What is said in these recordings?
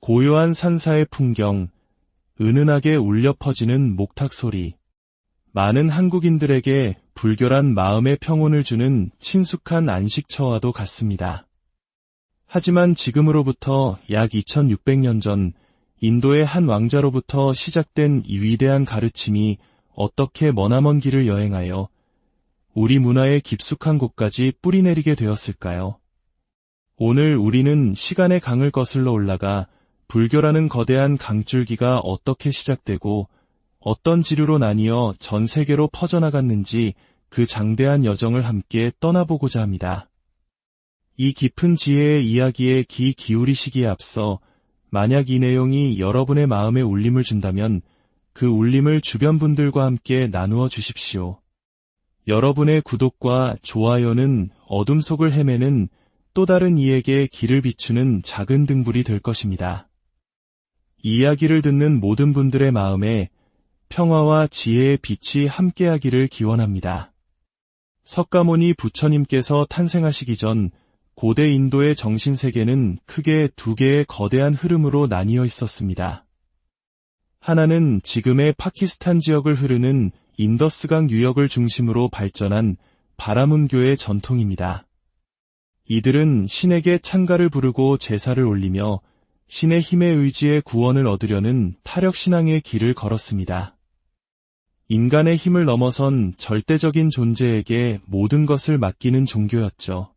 고요한 산사의 풍경, 은은하게 울려 퍼지는 목탁 소리. 많은 한국인들에게 불결한 마음의 평온을 주는 친숙한 안식처와도 같습니다. 하지만 지금으로부터 약 2600년 전 인도의 한 왕자로부터 시작된 이 위대한 가르침이 어떻게 머나먼 길을 여행하여 우리 문화의 깊숙한 곳까지 뿌리내리게 되었을까요? 오늘 우리는 시간의 강을 거슬러 올라가 불교라는 거대한 강줄기가 어떻게 시작되고 어떤 지류로 나뉘어 전 세계로 퍼져나갔는지 그 장대한 여정을 함께 떠나보고자 합니다. 이 깊은 지혜의 이야기에 귀 기울이시기에 앞서 만약 이 내용이 여러분의 마음에 울림을 준다면 그 울림을 주변 분들과 함께 나누어 주십시오. 여러분의 구독과 좋아요는 어둠 속을 헤매는 또 다른 이에게 길을 비추는 작은 등불이 될 것입니다. 이 이야기를 듣는 모든 분들의 마음에 평화와 지혜의 빛이 함께하기를 기원합니다. 석가모니 부처님께서 탄생하시기 전 고대 인도의 정신세계는 크게 두 개의 거대한 흐름으로 나뉘어 있었습니다. 하나는 지금의 파키스탄 지역을 흐르는 인더스강 유역을 중심으로 발전한 바라문교의 전통입니다. 이들은 신에게 찬가를 부르고 제사를 올리며 신의 힘에 의지해 구원을 얻으려는 타력신앙의 길을 걸었습니다. 인간의 힘을 넘어선 절대적인 존재에게 모든 것을 맡기는 종교였죠.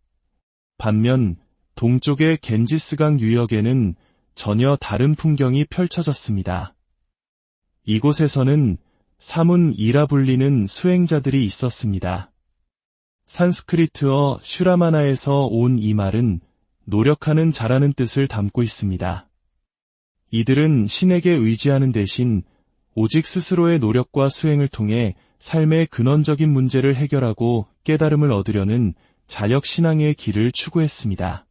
반면 동쪽의 겐지스강 유역에는 전혀 다른 풍경이 펼쳐졌습니다. 이곳에서는 사문이라 불리는 수행자들이 있었습니다. 산스크리트어 슈라마나에서 온 이 말은 노력하는 자라는 뜻을 담고 있습니다. 이들은 신에게 의지하는 대신 오직 스스로의 노력과 수행을 통해 삶의 근원적인 문제를 해결하고 깨달음을 얻으려는 자력신앙의 길을 추구했습니다.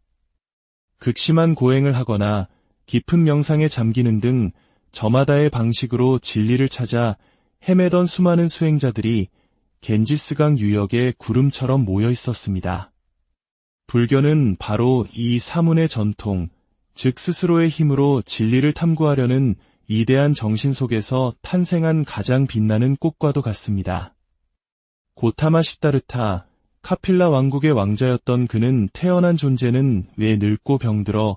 극심한 고행을 하거나 깊은 명상에 잠기는 등 저마다의 방식으로 진리를 찾아 헤매던 수많은 수행자들이 겐지스강 유역에 구름처럼 모여 있었습니다. 불교는 바로 이 사문의 전통, 즉 스스로의 힘으로 진리를 탐구하려는 위대한 정신 속에서 탄생한 가장 빛나는 꽃과도 같습니다. 고타마 시다르타, 카필라 왕국의 왕자였던 그는 태어난 존재는 왜 늙고 병들어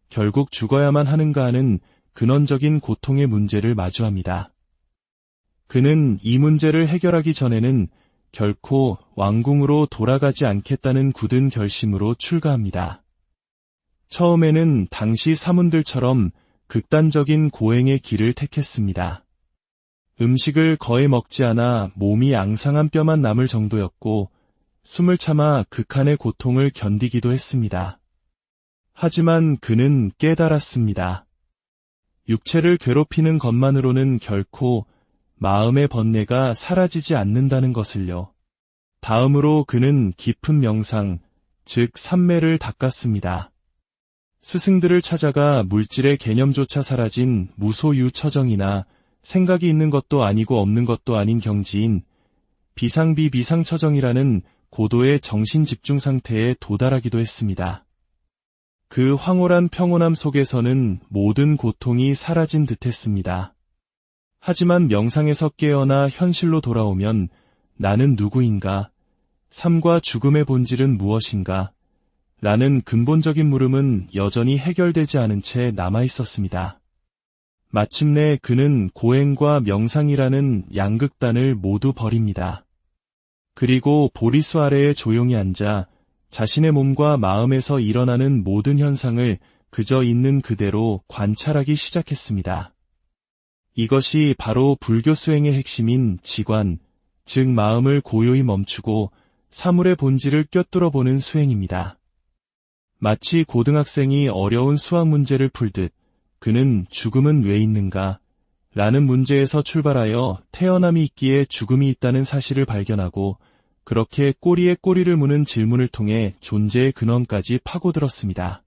결국 죽어야만 하는가 하는 근원적인 고통의 문제를 마주합니다. 그는 이 문제를 해결하기 전에는 결코 왕궁으로 돌아가지 않겠다는 굳은 결심으로 출가합니다. 처음에는 당시 사문들처럼 극단적인 고행의 길을 택했습니다. 음식을 거의 먹지 않아 몸이 앙상한 뼈만 남을 정도였고 숨을 참아 극한의 고통을 견디기도 했습니다. 하지만 그는 깨달았습니다. 육체를 괴롭히는 것만으로는 결코 마음의 번뇌가 사라지지 않는다는 것을요. 다음으로 그는 깊은 명상, 즉 삼매를 닦았습니다. 스승들을 찾아가 물질의 개념조차 사라진 무소유처정이나 생각이 있는 것도 아니고 없는 것도 아닌 경지인 비상비비상처정이라는 고도의 정신집중 상태에 도달하기도 했습니다. 그 황홀한 평온함 속에서는 모든 고통이 사라진 듯했습니다. 하지만 명상에서 깨어나 현실로 돌아오면 나는 누구인가? 삶과 죽음의 본질은 무엇인가? 라는 근본적인 물음은 여전히 해결되지 않은 채 남아있었습니다. 마침내 그는 고행과 명상이라는 양극단을 모두 버립니다. 그리고 보리수 아래에 조용히 앉아 자신의 몸과 마음에서 일어나는 모든 현상을 그저 있는 그대로 관찰하기 시작했습니다. 이것이 바로 불교 수행의 핵심인 지관, 즉 마음을 고요히 멈추고 사물의 본질을 꿰뚫어 보는 수행입니다. 마치 고등학생이 어려운 수학 문제를 풀듯 그는 죽음은 왜 있는가? 라는 문제에서 출발하여 태어남이 있기에 죽음이 있다는 사실을 발견하고 그렇게 꼬리에 꼬리를 무는 질문을 통해 존재의 근원까지 파고들었습니다.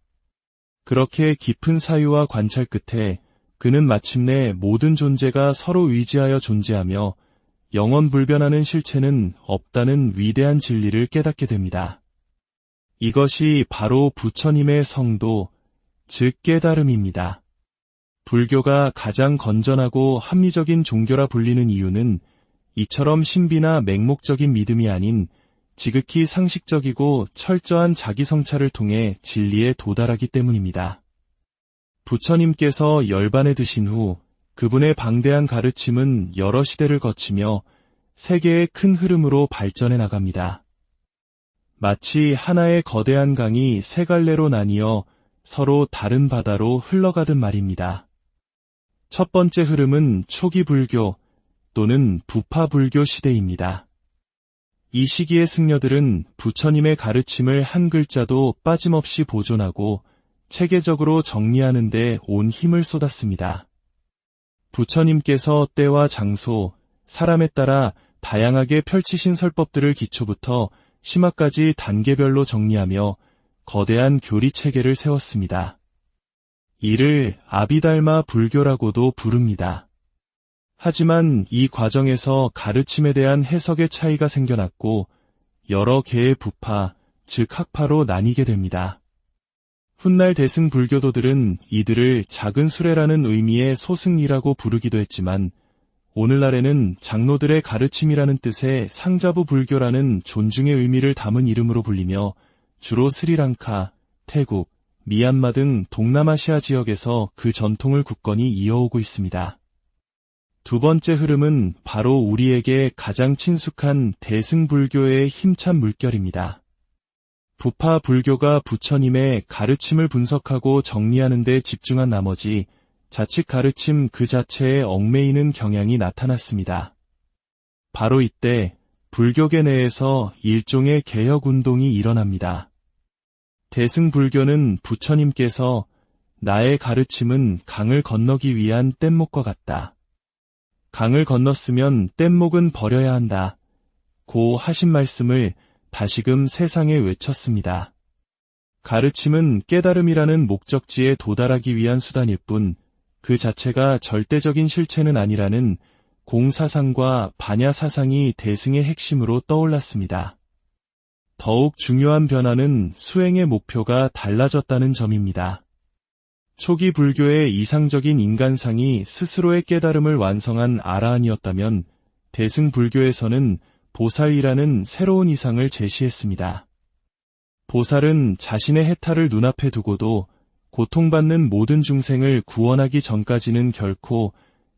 그렇게 깊은 사유와 관찰 끝에 그는 마침내 모든 존재가 서로 의지하여 존재하며 영원불변하는 실체는 없다는 위대한 진리를 깨닫게 됩니다. 이것이 바로 부처님의 성도, 즉 깨달음입니다. 불교가 가장 건전하고 합리적인 종교라 불리는 이유는 이처럼 신비나 맹목적인 믿음이 아닌 지극히 상식적이고 철저한 자기 성찰을 통해 진리에 도달하기 때문입니다. 부처님께서 열반에 드신 후 그분의 방대한 가르침은 여러 시대를 거치며 세계의 큰 흐름으로 발전해 나갑니다. 마치 하나의 거대한 강이 세 갈래로 나뉘어 서로 다른 바다로 흘러가듯 말입니다. 첫 번째 흐름은 초기 불교 또는 부파 불교 시대입니다. 이 시기의 승려들은 부처님의 가르침을 한 글자도 빠짐없이 보존하고 체계적으로 정리하는 데 온 힘을 쏟았습니다. 부처님께서 때와 장소, 사람에 따라 다양하게 펼치신 설법들을 기초부터 심화까지 단계별로 정리하며 거대한 교리 체계를 세웠습니다. 이를 아비달마 불교라고도 부릅니다. 하지만 이 과정에서 가르침에 대한 해석의 차이가 생겨났고 여러 개의 부파, 즉 학파로 나뉘게 됩니다. 훗날 대승 불교도들은 이들을 작은 수레라는 의미의 소승이라고 부르기도 했지만 오늘날에는 장로들의 가르침이라는 뜻의 상자부 불교라는 존중의 의미를 담은 이름으로 불리며 주로 스리랑카, 태국, 미얀마 등 동남아시아 지역에서 그 전통을 굳건히 이어오고 있습니다. 두 번째 흐름은 바로 우리에게 가장 친숙한 대승불교의 힘찬 물결입니다. 부파 불교가 부처님의 가르침을 분석하고 정리하는 데 집중한 나머지 자칫 가르침 그 자체에 얽매이는 경향이 나타났습니다. 바로 이때 불교계 내에서 일종의 개혁운동이 일어납니다. 대승불교는 부처님께서 나의 가르침은 강을 건너기 위한 뗏목과 같다. 강을 건넜으면 뗏목은 버려야 한다. 고 하신 말씀을 다시금 세상에 외쳤습니다. 가르침은 깨달음이라는 목적지에 도달하기 위한 수단일 뿐 그 자체가 절대적인 실체는 아니라는 공사상과 반야사상이 대승의 핵심으로 떠올랐습니다. 더욱 중요한 변화는 수행의 목표가 달라졌다는 점입니다. 초기 불교의 이상적인 인간상이 스스로의 깨달음을 완성한 아라한이었다면 대승 불교에서는 보살이라는 새로운 이상을 제시했습니다. 보살은 자신의 해탈을 눈앞에 두고도 고통받는 모든 중생을 구원하기 전까지는 결코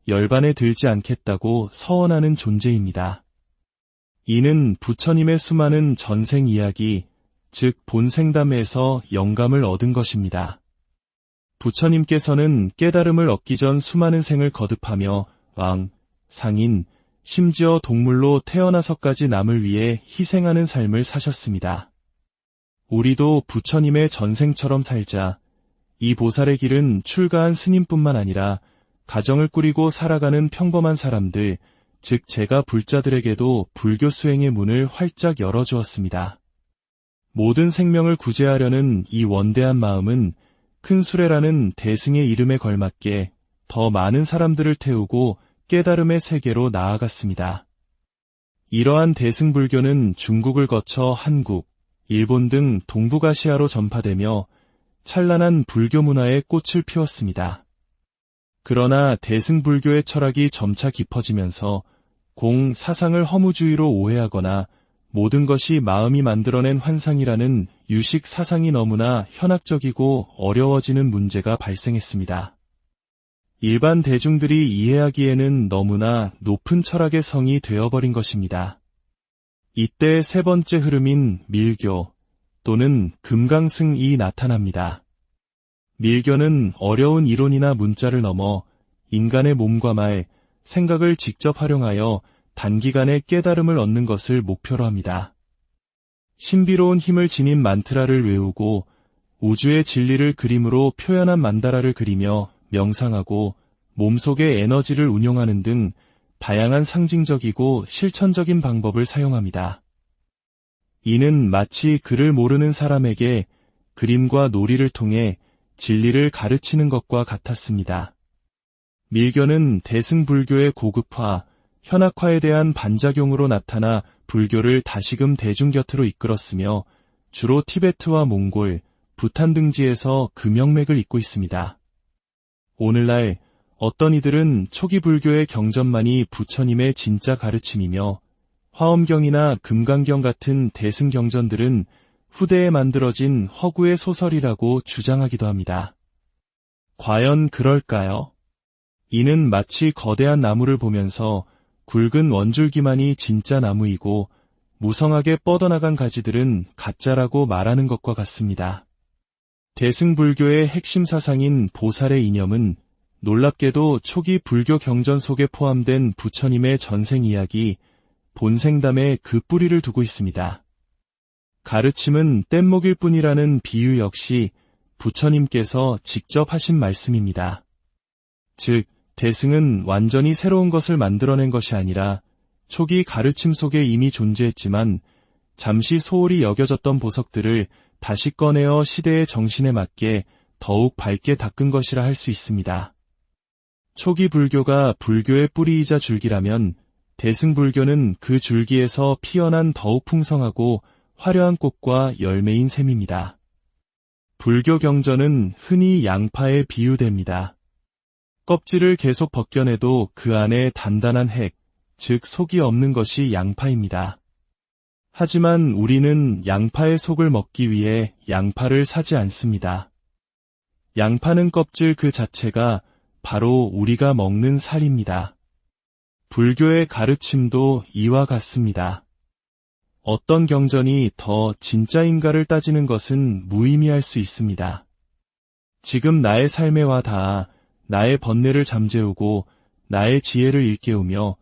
열반에 들지 않겠다고 서원하는 존재입니다. 이는 부처님의 수많은 전생 이야기, 즉 본생담에서 영감을 얻은 것입니다. 부처님께서는 깨달음을 얻기 전 수많은 생을 거듭하며 왕, 상인, 심지어 동물로 태어나서까지 남을 위해 희생하는 삶을 사셨습니다. 우리도 부처님의 전생처럼 살자. 이 보살의 길은 출가한 스님뿐만 아니라 가정을 꾸리고 살아가는 평범한 사람들, 즉 제가 불자들에게도 불교 수행의 문을 활짝 열어주었습니다. 모든 생명을 구제하려는 이 원대한 마음은 큰 수레라는 대승의 이름에 걸맞게 더 많은 사람들을 태우고 깨달음의 세계로 나아갔습니다. 이러한 대승불교는 중국을 거쳐 한국, 일본 등 동북아시아로 전파되며 찬란한 불교 문화의 꽃을 피웠습니다. 그러나 대승불교의 철학이 점차 깊어지면서 사상을 허무주의로 오해하거나 모든 것이 마음이 만들어낸 환상이라는 유식 사상이 너무나 현학적이고 어려워지는 문제가 발생했습니다. 일반 대중들이 이해하기에는 너무나 높은 철학의 성이 되어버린 것입니다. 이때 세 번째 흐름인 밀교 또는 금강승이 나타납니다. 밀교는 어려운 이론이나 문자를 넘어 인간의 몸과 말, 생각을 직접 활용하여 단기간에 깨달음을 얻는 것을 목표로 합니다. 신비로운 힘을 지닌 만트라를 외우고 우주의 진리를 그림으로 표현한 만다라를 그리며 명상하고 몸속의 에너지를 운용하는 등 다양한 상징적이고 실천적인 방법을 사용합니다. 이는 마치 글을 모르는 사람에게 그림과 놀이를 통해 진리를 가르치는 것과 같았습니다. 밀교는 대승불교의 고급화, 현학화에 대한 반작용으로 나타나 불교를 다시금 대중 곁으로 이끌었으며 주로 티베트와 몽골, 부탄 등지에서 금영맥을 잇고 있습니다. 오늘날 어떤 이들은 초기 불교의 경전만이 부처님의 진짜 가르침이며 화엄경이나 금강경 같은 대승경전들은 후대에 만들어진 허구의 소설이라고 주장하기도 합니다. 과연 그럴까요? 이는 마치 거대한 나무를 보면서 굵은 원줄기만이 진짜 나무이고 무성하게 뻗어나간 가지들은 가짜라고 말하는 것과 같습니다. 대승불교의 핵심 사상인 보살의 이념은 놀랍게도 초기 불교 경전 속에 포함된 부처님의 전생 이야기, 본생담에 그 뿌리를 두고 있습니다. 가르침은 뗏목일 뿐이라는 비유 역시 부처님께서 직접 하신 말씀입니다. 즉, 대승은 완전히 새로운 것을 만들어낸 것이 아니라 초기 가르침 속에 이미 존재했지만 잠시 소홀히 여겨졌던 보석들을 다시 꺼내어 시대의 정신에 맞게 더욱 밝게 닦은 것이라 할 수 있습니다. 초기 불교가 불교의 뿌리이자 줄기라면 대승불교는 그 줄기에서 피어난 더욱 풍성하고 화려한 꽃과 열매인 셈입니다. 불교 경전은 흔히 양파에 비유됩니다. 껍질을 계속 벗겨내도 그 안에 단단한 핵, 즉 속이 없는 것이 양파입니다. 하지만 우리는 양파의 속을 먹기 위해 양파를 사지 않습니다. 양파는 껍질 그 자체가 바로 우리가 먹는 살입니다. 불교의 가르침도 이와 같습니다. 어떤 경전이 더 진짜인가를 따지는 것은 무의미할 수 있습니다. 지금 나의 삶에 와 닿아 나의 번뇌를 잠재우고 나의 지혜를 일깨우며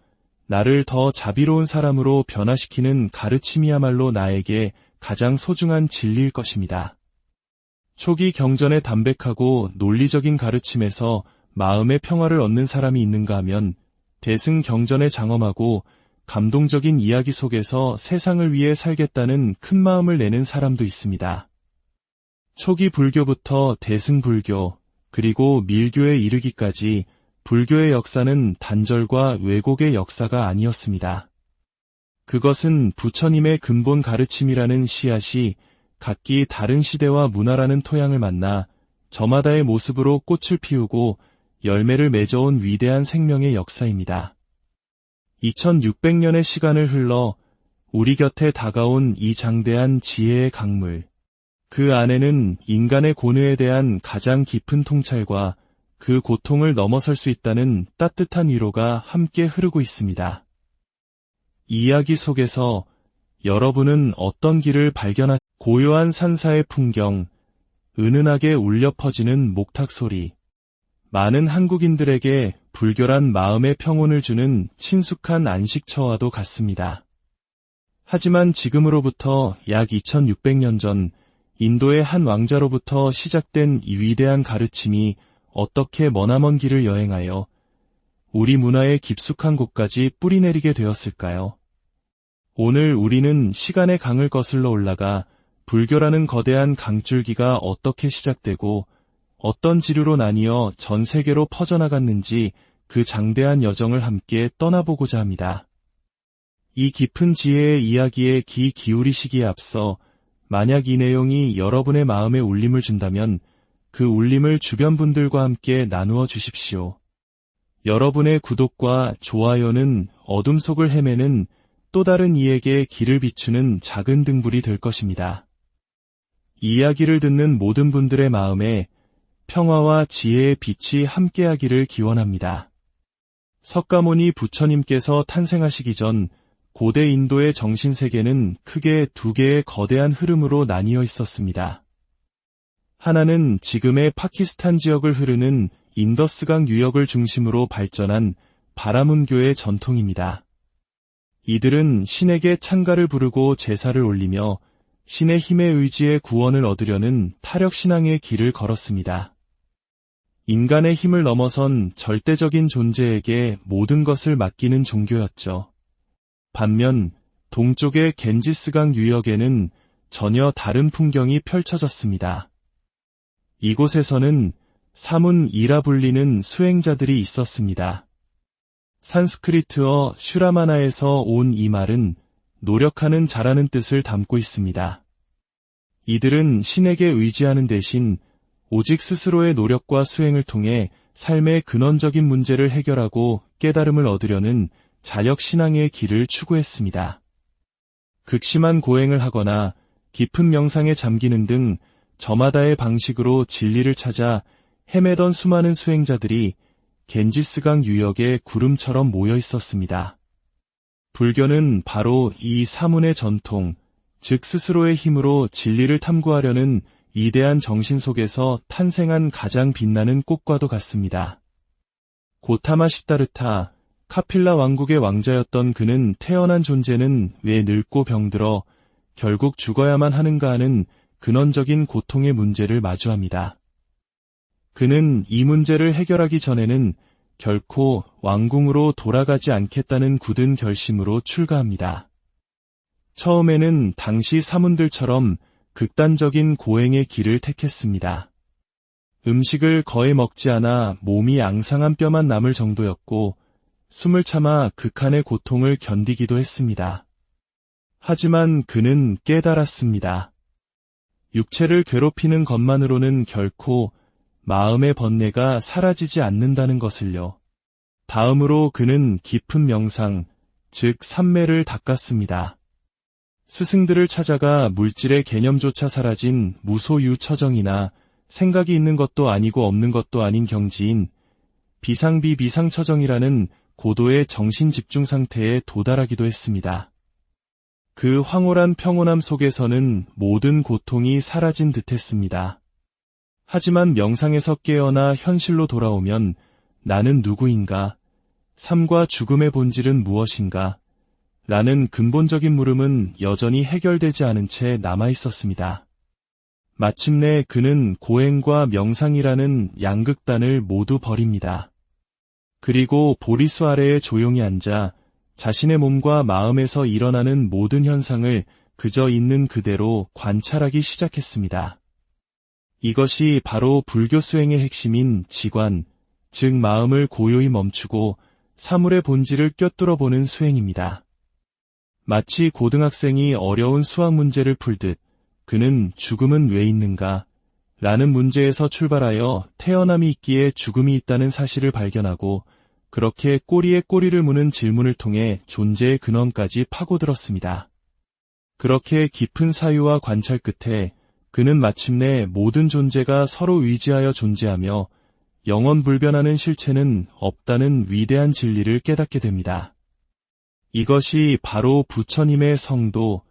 나를 더 자비로운 사람으로 변화시키는 가르침이야말로 나에게 가장 소중한 진리일 것입니다. 초기 경전의 담백하고 논리적인 가르침에서 마음의 평화를 얻는 사람이 있는가 하면 대승 경전의 장엄하고 감동적인 이야기 속에서 세상을 위해 살겠다는 큰 마음을 내는 사람도 있습니다. 초기 불교부터 대승 불교, 그리고 밀교에 이르기까지 불교의 역사는 단절과 왜곡의 역사가 아니었습니다. 그것은 부처님의 근본 가르침이라는 씨앗이 각기 다른 시대와 문화라는 토양을 만나 저마다의 모습으로 꽃을 피우고 열매를 맺어온 위대한 생명의 역사입니다. 2600년의 시간을 흘러 우리 곁에 다가온 이 장대한 지혜의 강물, 그 안에는 인간의 고뇌에 대한 가장 깊은 통찰과 그 고통을 넘어설 수 있다는 따뜻한 위로가 함께 흐르고 있습니다. 이 이야기 속에서 여러분은 어떤 길을 고요한 산사의 풍경, 은은하게 울려 퍼지는 목탁 소리, 많은 한국인들에게 불교란 마음의 평온을 주는 친숙한 안식처와도 같습니다. 하지만 지금으로부터 약 2600년 전 인도의 한 왕자로부터 시작된 이 위대한 가르침이 어떻게 머나먼 길을 여행하여 우리 문화의 깊숙한 곳까지 뿌리내리게 되었을까요? 오늘 우리는 시간의 강을 거슬러 올라가 불교라는 거대한 강줄기가 어떻게 시작되고 어떤 지류로 나뉘어 전 세계로 퍼져나갔는지 그 장대한 여정을 함께 떠나보고자 합니다. 이 깊은 지혜의 이야기에 귀 기울이시기에 앞서 만약 이 내용이 여러분의 마음에 울림을 준다면 그 울림을 주변 분들과 함께 나누어 주십시오. 여러분의 구독과 좋아요는 어둠 속을 헤매는 또 다른 이에게 길을 비추는 작은 등불이 될 것입니다. 이 이야기를 듣는 모든 분들의 마음에 평화와 지혜의 빛이 함께하기를 기원합니다. 석가모니 부처님께서 탄생하시기 전 고대 인도의 정신세계는 크게 두 개의 거대한 흐름으로 나뉘어 있었습니다. 하나는 지금의 파키스탄 지역을 흐르는 인더스강 유역을 중심으로 발전한 바라문교의 전통입니다. 이들은 신에게 찬가를 부르고 제사를 올리며 신의 힘에 의지해 구원을 얻으려는 타력신앙의 길을 걸었습니다. 인간의 힘을 넘어선 절대적인 존재에게 모든 것을 맡기는 종교였죠. 반면 동쪽의 겐지스강 유역에는 전혀 다른 풍경이 펼쳐졌습니다. 이곳에서는 사문이라 불리는 수행자들이 있었습니다. 산스크리트어 슈라마나에서 온 이 말은 노력하는 자라는 뜻을 담고 있습니다. 이들은 신에게 의지하는 대신 오직 스스로의 노력과 수행을 통해 삶의 근원적인 문제를 해결하고 깨달음을 얻으려는 자력신앙의 길을 추구했습니다. 극심한 고행을 하거나 깊은 명상에 잠기는 등 저마다의 방식으로 진리를 찾아 헤매던 수많은 수행자들이 겐지스강 유역에 구름처럼 모여 있었습니다. 불교는 바로 이 사문의 전통, 즉 스스로의 힘으로 진리를 탐구하려는 위대한 정신 속에서 탄생한 가장 빛나는 꽃과도 같습니다. 고타마 시다르타, 카필라 왕국의 왕자였던 그는 태어난 존재는 왜 늙고 병들어 결국 죽어야만 하는가 하는 근원적인 고통의 문제를 마주합니다. 그는 이 문제를 해결하기 전에는 결코 왕궁으로 돌아가지 않겠다는 굳은 결심으로 출가합니다. 처음에는 당시 사문들처럼 극단적인 고행의 길을 택했습니다. 음식을 거의 먹지 않아 몸이 앙상한 뼈만 남을 정도였고 숨을 참아 극한의 고통을 견디기도 했습니다. 하지만 그는 깨달았습니다. 육체를 괴롭히는 것만으로는 결코 마음의 번뇌가 사라지지 않는다는 것을요. 다음으로 그는 깊은 명상, 즉 삼매를 닦았습니다. 스승들을 찾아가 물질의 개념조차 사라진 무소유처정이나 생각이 있는 것도 아니고 없는 것도 아닌 경지인 비상비비상처정이라는 고도의 정신집중 상태에 도달하기도 했습니다. 그 황홀한 평온함 속에서는 모든 고통이 사라진 듯했습니다. 하지만 명상에서 깨어나 현실로 돌아오면 나는 누구인가? 삶과 죽음의 본질은 무엇인가? 라는 근본적인 물음은 여전히 해결되지 않은 채 남아있었습니다. 마침내 그는 고행과 명상이라는 양극단을 모두 버립니다. 그리고 보리수 아래에 조용히 앉아 자신의 몸과 마음에서 일어나는 모든 현상을 그저 있는 그대로 관찰하기 시작했습니다. 이것이 바로 불교 수행의 핵심인 지관, 즉 마음을 고요히 멈추고 사물의 본질을 꿰뚫어 보는 수행입니다. 마치 고등학생이 어려운 수학 문제를 풀듯 그는 죽음은 왜 있는가? 라는 문제에서 출발하여 태어남이 있기에 죽음이 있다는 사실을 발견하고 그렇게 꼬리에 꼬리를 무는 질문을 통해 존재의 근원까지 파고들었습니다. 그렇게 깊은 사유와 관찰 끝에 그는 마침내 모든 존재가 서로 의지하여 존재하며 영원불변하는 실체는 없다는 위대한 진리를 깨닫게 됩니다. 이것이 바로 부처님의 성도,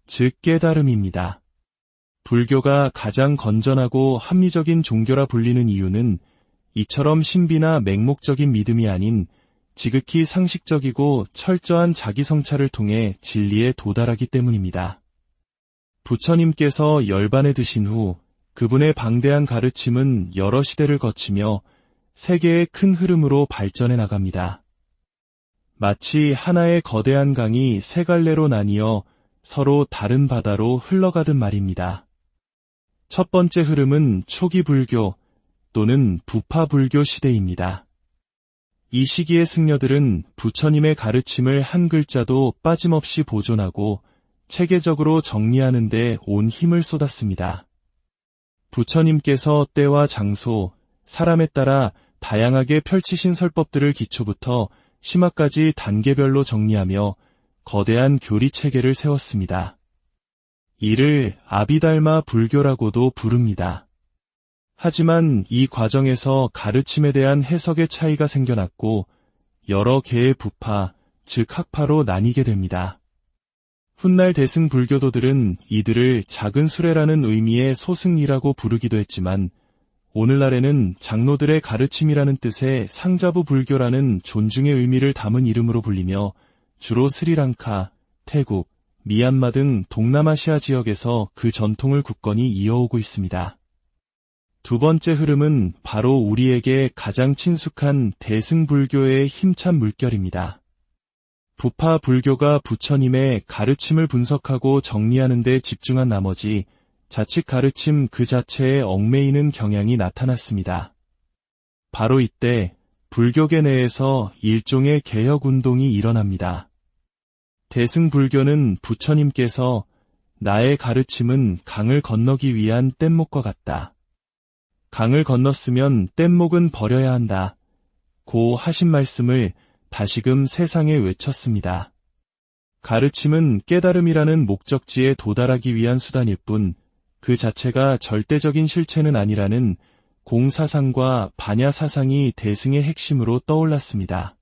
즉 깨달음입니다. 불교가 가장 건전하고 합리적인 종교라 불리는 이유는 이처럼 신비나 맹목적인 믿음이 아닌 지극히 상식적이고 철저한 자기성찰을 통해 진리에 도달하기 때문입니다. 부처님께서 열반에 드신 후 그분의 방대한 가르침은 여러 시대를 거치며 세계의 큰 흐름으로 발전해 나갑니다. 마치 하나의 거대한 강이 세 갈래로 나뉘어 서로 다른 바다로 흘러가듯 말입니다. 첫 번째 흐름은 초기 불교 또는 부파 불교 시대입니다. 이 시기의 승려들은 부처님의 가르침을 한 글자도 빠짐없이 보존하고 체계적으로 정리하는 데 온 힘을 쏟았습니다. 부처님께서 때와 장소, 사람에 따라 다양하게 펼치신 설법들을 기초부터 심화까지 단계별로 정리하며 거대한 교리 체계를 세웠습니다. 이를 아비달마 불교라고도 부릅니다. 하지만 이 과정에서 가르침에 대한 해석의 차이가 생겨났고 여러 개의 부파, 즉 학파로 나뉘게 됩니다. 훗날 대승 불교도들은 이들을 작은 수레라는 의미의 소승이라고 부르기도 했지만 오늘날에는 장로들의 가르침이라는 뜻의 상자부 불교라는 존중의 의미를 담은 이름으로 불리며 주로 스리랑카, 태국, 미얀마 등 동남아시아 지역에서 그 전통을 굳건히 이어오고 있습니다. 두 번째 흐름은 바로 우리에게 가장 친숙한 대승불교의 힘찬 물결입니다. 부파 불교가 부처님의 가르침을 분석하고 정리하는 데 집중한 나머지 자칫 가르침 그 자체에 얽매이는 경향이 나타났습니다. 바로 이때 불교계 내에서 일종의 개혁운동이 일어납니다. 대승불교는 부처님께서 나의 가르침은 강을 건너기 위한 뗏목과 같다. 강을 건넜으면 뗏목은 버려야 한다. 고 하신 말씀을 다시금 세상에 외쳤습니다. 가르침은 깨달음이라는 목적지에 도달하기 위한 수단일 뿐 그 자체가 절대적인 실체는 아니라는 공사상과 반야사상이 대승의 핵심으로 떠올랐습니다.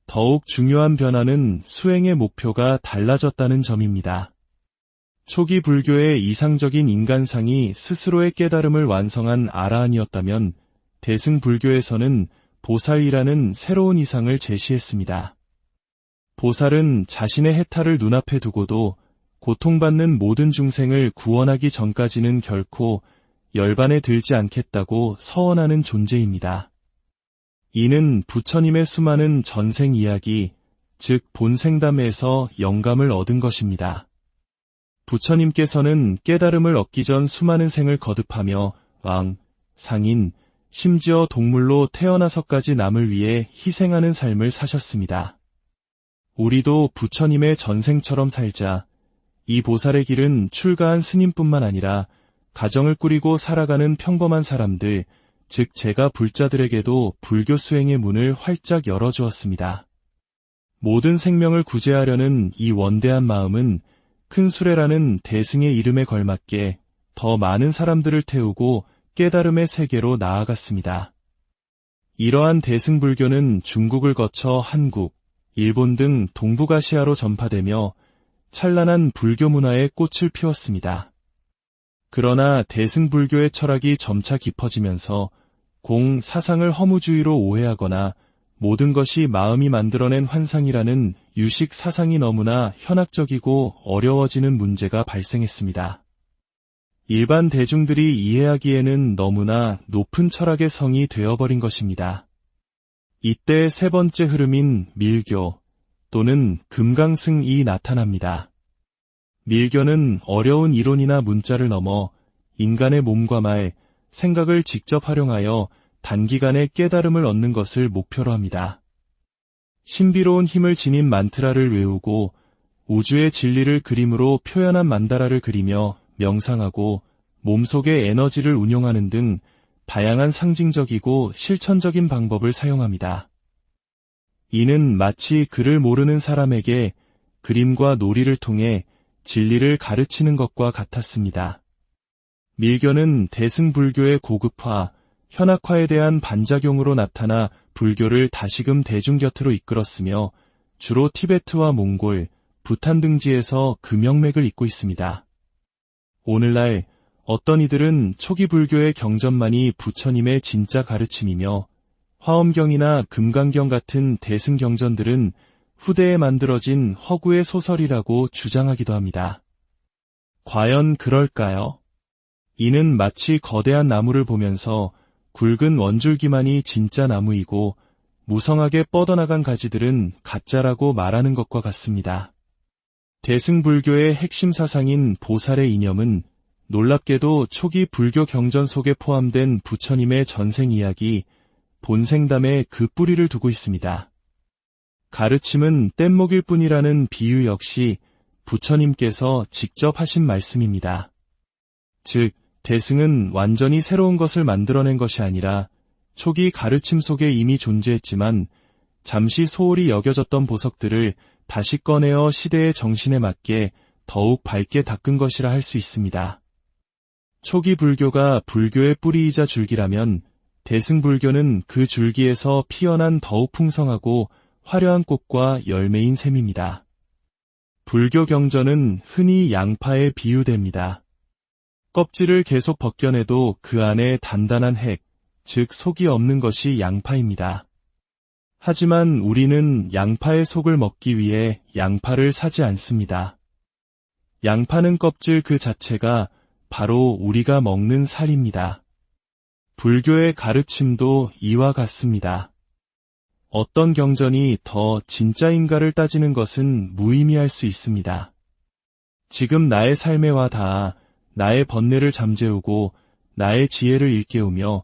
더욱 중요한 변화는 수행의 목표가 달라졌다는 점입니다. 초기 불교의 이상적인 인간상이 스스로의 깨달음을 완성한 아라한이었다면 대승 불교에서는 보살이라는 새로운 이상을 제시했습니다. 보살은 자신의 해탈을 눈앞에 두고도 고통받는 모든 중생을 구원하기 전까지는 결코 열반에 들지 않겠다고 서원하는 존재입니다. 이는 부처님의 수많은 전생 이야기, 즉 본생담에서 영감을 얻은 것입니다. 부처님께서는 깨달음을 얻기 전 수많은 생을 거듭하며 왕, 상인, 심지어 동물로 태어나서까지 남을 위해 희생하는 삶을 사셨습니다. 우리도 부처님의 전생처럼 살자. 이 보살의 길은 출가한 스님뿐만 아니라 가정을 꾸리고 살아가는 평범한 사람들, 즉 제가 불자들에게도 불교 수행의 문을 활짝 열어주었습니다. 모든 생명을 구제하려는 이 원대한 마음은 큰 수레라는 대승의 이름에 걸맞게 더 많은 사람들을 태우고 깨달음의 세계로 나아갔습니다. 이러한 대승불교는 중국을 거쳐 한국, 일본 등 동북아시아로 전파되며 찬란한 불교 문화의 꽃을 피웠습니다. 그러나 대승불교의 철학이 점차 깊어지면서 공사상을 허무주의로 오해하거나 모든 것이 마음이 만들어낸 환상이라는 유식 사상이 너무나 현학적이고 어려워지는 문제가 발생했습니다. 일반 대중들이 이해하기에는 너무나 높은 철학의 성이 되어버린 것입니다. 이때 세 번째 흐름인 밀교 또는 금강승이 나타납니다. 밀교는 어려운 이론이나 문자를 넘어 인간의 몸과 말, 생각을 직접 활용하여 단기간에 깨달음을 얻는 것을 목표로 합니다. 신비로운 힘을 지닌 만트라를 외우고 우주의 진리를 그림으로 표현한 만다라를 그리며 명상하고 몸속의 에너지를 운용하는 등 다양한 상징적이고 실천적인 방법을 사용합니다. 이는 마치 글을 모르는 사람에게 그림과 놀이를 통해 진리를 가르치는 것과 같았습니다. 밀교는 대승불교의 고급화, 현악화에 대한 반작용으로 나타나 불교를 다시금 대중 곁으로 이끌었으며 주로 티베트와 몽골, 부탄 등지에서 금영맥을 잇고 있습니다. 오늘날 어떤 이들은 초기 불교의 경전만이 부처님의 진짜 가르침이며 화엄경이나 금강경 같은 대승경전들은 후대에 만들어진 허구의 소설이라고 주장하기도 합니다. 과연 그럴까요? 이는 마치 거대한 나무를 보면서 굵은 원줄기만이 진짜 나무이고 무성하게 뻗어나간 가지들은 가짜라고 말하는 것과 같습니다. 대승불교의 핵심 사상인 보살의 이념은 놀랍게도 초기 불교 경전 속에 포함된 부처님의 전생 이야기, 본생담에 그 뿌리를 두고 있습니다. 가르침은 뗏목일 뿐이라는 비유 역시 부처님께서 직접 하신 말씀입니다. 즉, 대승은 완전히 새로운 것을 만들어낸 것이 아니라 초기 가르침 속에 이미 존재했지만 잠시 소홀히 여겨졌던 보석들을 다시 꺼내어 시대의 정신에 맞게 더욱 밝게 닦은 것이라 할 수 있습니다. 초기 불교가 불교의 뿌리이자 줄기라면 대승불교는 그 줄기에서 피어난 더욱 풍성하고 화려한 꽃과 열매인 셈입니다. 불교 경전은 흔히 양파에 비유됩니다. 껍질을 계속 벗겨내도 그 안에 단단한 핵, 즉 속이 없는 것이 양파입니다. 하지만 우리는 양파의 속을 먹기 위해 양파를 사지 않습니다. 양파는 껍질 그 자체가 바로 우리가 먹는 살입니다. 불교의 가르침도 이와 같습니다. 어떤 경전이 더 진짜인가를 따지는 것은 무의미할 수 있습니다. 지금 나의 삶에 와 닿아 나의 번뇌를 잠재우고 나의 지혜를 일깨우며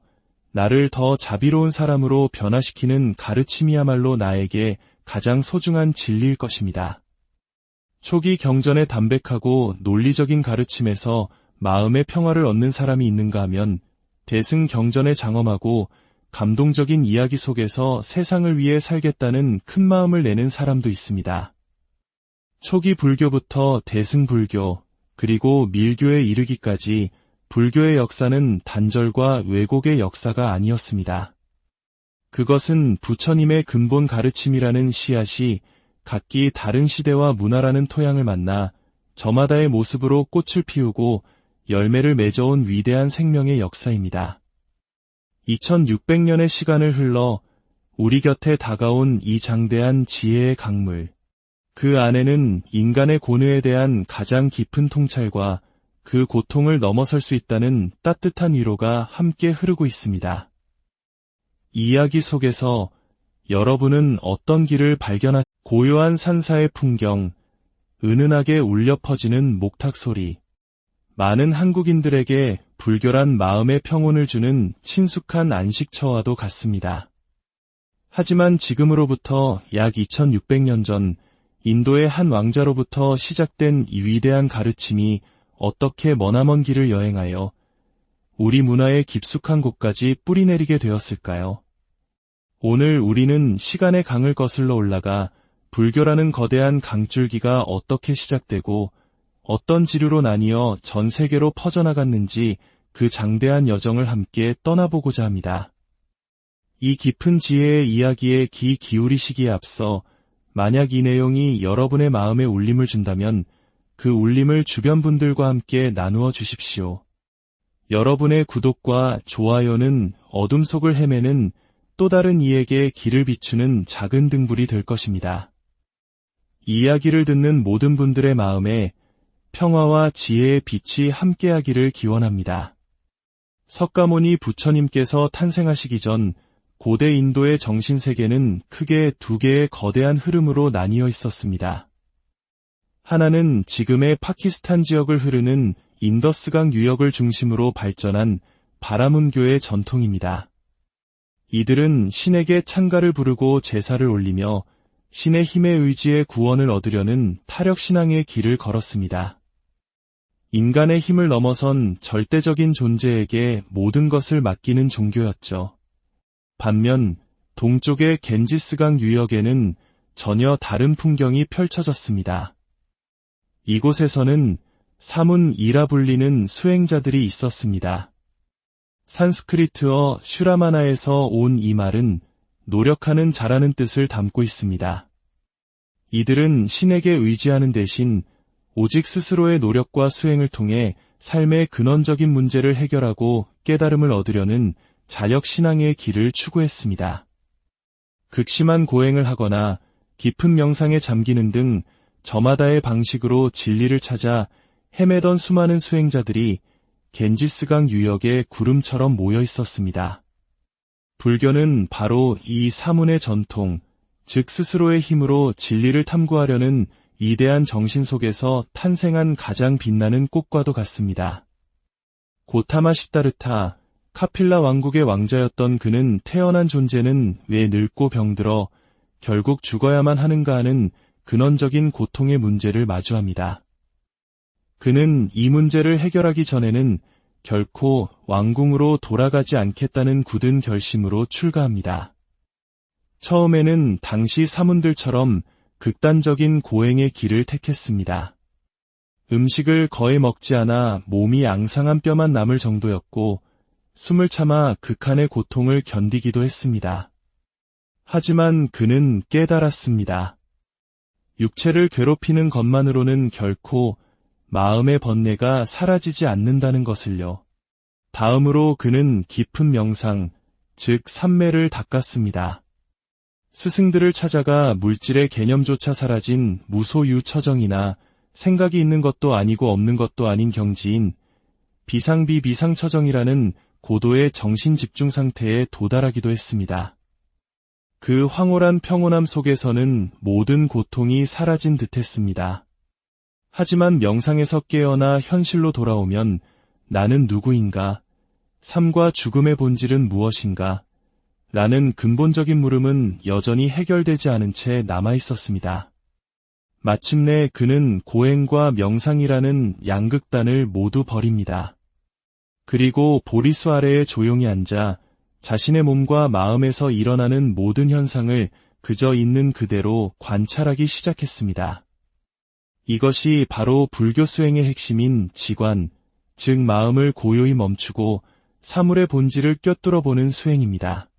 나를 더 자비로운 사람으로 변화시키는 가르침이야말로 나에게 가장 소중한 진리일 것입니다. 초기 경전의 담백하고 논리적인 가르침에서 마음의 평화를 얻는 사람이 있는가 하면 대승경전에 장엄하고 감동적인 이야기 속에서 세상을 위해 살겠다는 큰 마음을 내는 사람도 있습니다. 초기 불교부터 대승불교, 그리고 밀교에 이르기까지 불교의 역사는 단절과 왜곡의 역사가 아니었습니다. 그것은 부처님의 근본 가르침이라는 씨앗이 각기 다른 시대와 문화라는 토양을 만나 저마다의 모습으로 꽃을 피우고 열매를 맺어온 위대한 생명의 역사입니다. 2600년의 시간을 흘러 우리 곁에 다가온 이 장대한 지혜의 강물, 그 안에는 인간의 고뇌에 대한 가장 깊은 통찰과 그 고통을 넘어설 수 있다는 따뜻한 위로가 함께 흐르고 있습니다. 이야기 속에서 여러분은 어떤 길을 고요한 산사의 풍경, 은은하게 울려 퍼지는 목탁 소리, 많은 한국인들에게 불교란 마음의 평온을 주는 친숙한 안식처와도 같습니다. 하지만 지금으로부터 약 2600년 전 인도의 한 왕자로부터 시작된 이 위대한 가르침이 어떻게 머나먼 길을 여행하여 우리 문화의 깊숙한 곳까지 뿌리내리게 되었을까요? 오늘 우리는 시간의 강을 거슬러 올라가 불교라는 거대한 강줄기가 어떻게 시작되고 어떤 지류로 나뉘어 전 세계로 퍼져나갔는지 그 장대한 여정을 함께 떠나보고자 합니다. 이 깊은 지혜의 이야기에 귀 기울이시기에 앞서 만약 이 내용이 여러분의 마음에 울림을 준다면 그 울림을 주변 분들과 함께 나누어 주십시오. 여러분의 구독과 좋아요는 어둠 속을 헤매는 또 다른 이에게 길을 비추는 작은 등불이 될 것입니다. 이야기를 듣는 모든 분들의 마음에 평화와 지혜의 빛이 함께하기를 기원합니다. 석가모니 부처님께서 탄생하시기 전 고대 인도의 정신세계는 크게 두 개의 거대한 흐름으로 나뉘어 있었습니다. 하나는 지금의 파키스탄 지역을 흐르는 인더스강 유역을 중심으로 발전한 바라문교의 전통입니다. 이들은 신에게 찬가를 부르고 제사를 올리며 신의 힘에 의지해 구원을 얻으려는 타력신앙의 길을 걸었습니다. 인간의 힘을 넘어선 절대적인 존재에게 모든 것을 맡기는 종교였죠. 반면 동쪽의 겐지스강 유역에는 전혀 다른 풍경이 펼쳐졌습니다. 이곳에서는 사문이라 불리는 수행자들이 있었습니다. 산스크리트어 슈라마나에서 온 이 말은 노력하는 자라는 뜻을 담고 있습니다. 이들은 신에게 의지하는 대신 오직 스스로의 노력과 수행을 통해 삶의 근원적인 문제를 해결하고 깨달음을 얻으려는 자력신앙의 길을 추구했습니다. 극심한 고행을 하거나 깊은 명상에 잠기는 등 저마다의 방식으로 진리를 찾아 헤매던 수많은 수행자들이 겐지스강 유역에 구름처럼 모여 있었습니다. 불교는 바로 이 사문의 전통, 즉 스스로의 힘으로 진리를 탐구하려는 위대한 정신 속에서 탄생한 가장 빛나는 꽃과도 같습니다. 고타마 시다르타, 카필라 왕국의 왕자였던 그는 태어난 존재는 왜 늙고 병들어 결국 죽어야만 하는가 하는 근원적인 고통의 문제를 마주합니다. 그는 이 문제를 해결하기 전에는 결코 왕궁으로 돌아가지 않겠다는 굳은 결심으로 출가합니다. 처음에는 당시 사문들처럼 극단적인 고행의 길을 택했습니다. 음식을 거의 먹지 않아 몸이 앙상한 뼈만 남을 정도였고 숨을 참아 극한의 고통을 견디기도 했습니다. 하지만 그는 깨달았습니다. 육체를 괴롭히는 것만으로는 결코 마음의 번뇌가 사라지지 않는다는 것을요. 다음으로 그는 깊은 명상, 즉 삼매를 닦았습니다. 스승들을 찾아가 물질의 개념조차 사라진 무소유처정이나 생각이 있는 것도 아니고 없는 것도 아닌 경지인 비상비비상처정이라는 고도의 정신집중 상태에 도달하기도 했습니다. 그 황홀한 평온함 속에서는 모든 고통이 사라진 듯했습니다. 하지만 명상에서 깨어나 현실로 돌아오면 나는 누구인가? 삶과 죽음의 본질은 무엇인가? 라는 근본적인 물음은 여전히 해결되지 않은 채 남아있었습니다. 마침내 그는 고행과 명상이라는 양극단을 모두 버립니다. 그리고 보리수 아래에 조용히 앉아 자신의 몸과 마음에서 일어나는 모든 현상을 그저 있는 그대로 관찰하기 시작했습니다. 이것이 바로 불교 수행의 핵심인 지관, 즉 마음을 고요히 멈추고 사물의 본질을 꿰뚫어 보는 수행입니다.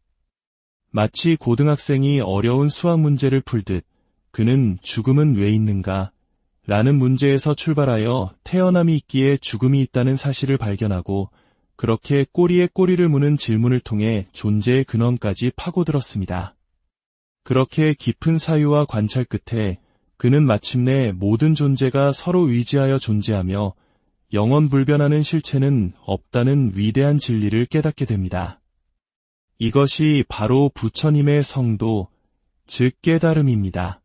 마치 고등학생이 어려운 수학 문제를 풀듯 그는 죽음은 왜 있는가? 라는 문제에서 출발하여 태어남이 있기에 죽음이 있다는 사실을 발견하고 그렇게 꼬리에 꼬리를 무는 질문을 통해 존재의 근원까지 파고들었습니다. 그렇게 깊은 사유와 관찰 끝에 그는 마침내 모든 존재가 서로 의지하여 존재하며 영원 불변하는 실체는 없다는 위대한 진리를 깨닫게 됩니다. 이것이 바로 부처님의 성도, 즉 깨달음입니다.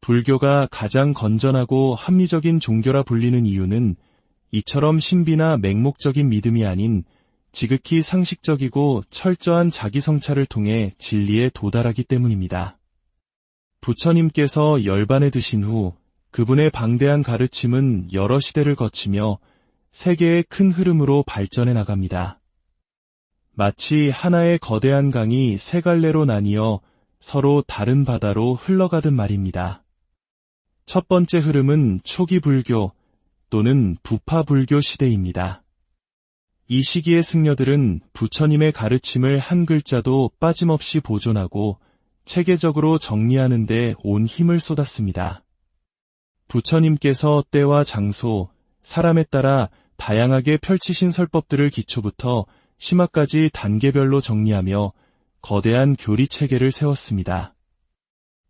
불교가 가장 건전하고 합리적인 종교라 불리는 이유는 이처럼 신비나 맹목적인 믿음이 아닌 지극히 상식적이고 철저한 자기 성찰을 통해 진리에 도달하기 때문입니다. 부처님께서 열반에 드신 후 그분의 방대한 가르침은 여러 시대를 거치며 세계의 큰 흐름으로 발전해 나갑니다. 마치 하나의 거대한 강이 세 갈래로 나뉘어 서로 다른 바다로 흘러가듯 말입니다. 첫 번째 흐름은 초기 불교 또는 부파 불교 시대입니다. 이 시기의 승려들은 부처님의 가르침을 한 글자도 빠짐없이 보존하고 체계적으로 정리하는 데 온 힘을 쏟았습니다. 부처님께서 때와 장소, 사람에 따라 다양하게 펼치신 설법들을 기초부터 심화까지 단계별로 정리하며 거대한 교리 체계를 세웠습니다.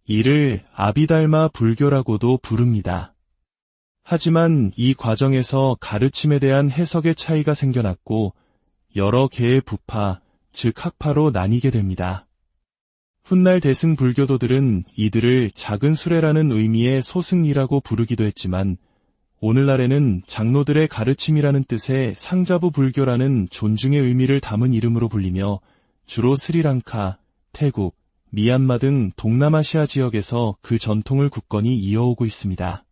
이를 아비달마 불교라고도 부릅니다. 하지만 이 과정에서 가르침에 대한 해석의 차이가 생겨났고 여러 개의 부파, 즉 학파로 나뉘게 됩니다. 훗날 대승 불교도들은 이들을 작은 수레라는 의미의 소승이라고 부르기도 했지만 오늘날에는 장로들의 가르침이라는 뜻의 상자부 불교라는 존중의 의미를 담은 이름으로 불리며 주로 스리랑카, 태국, 미얀마 등 동남아시아 지역에서 그 전통을 굳건히 이어오고 있습니다.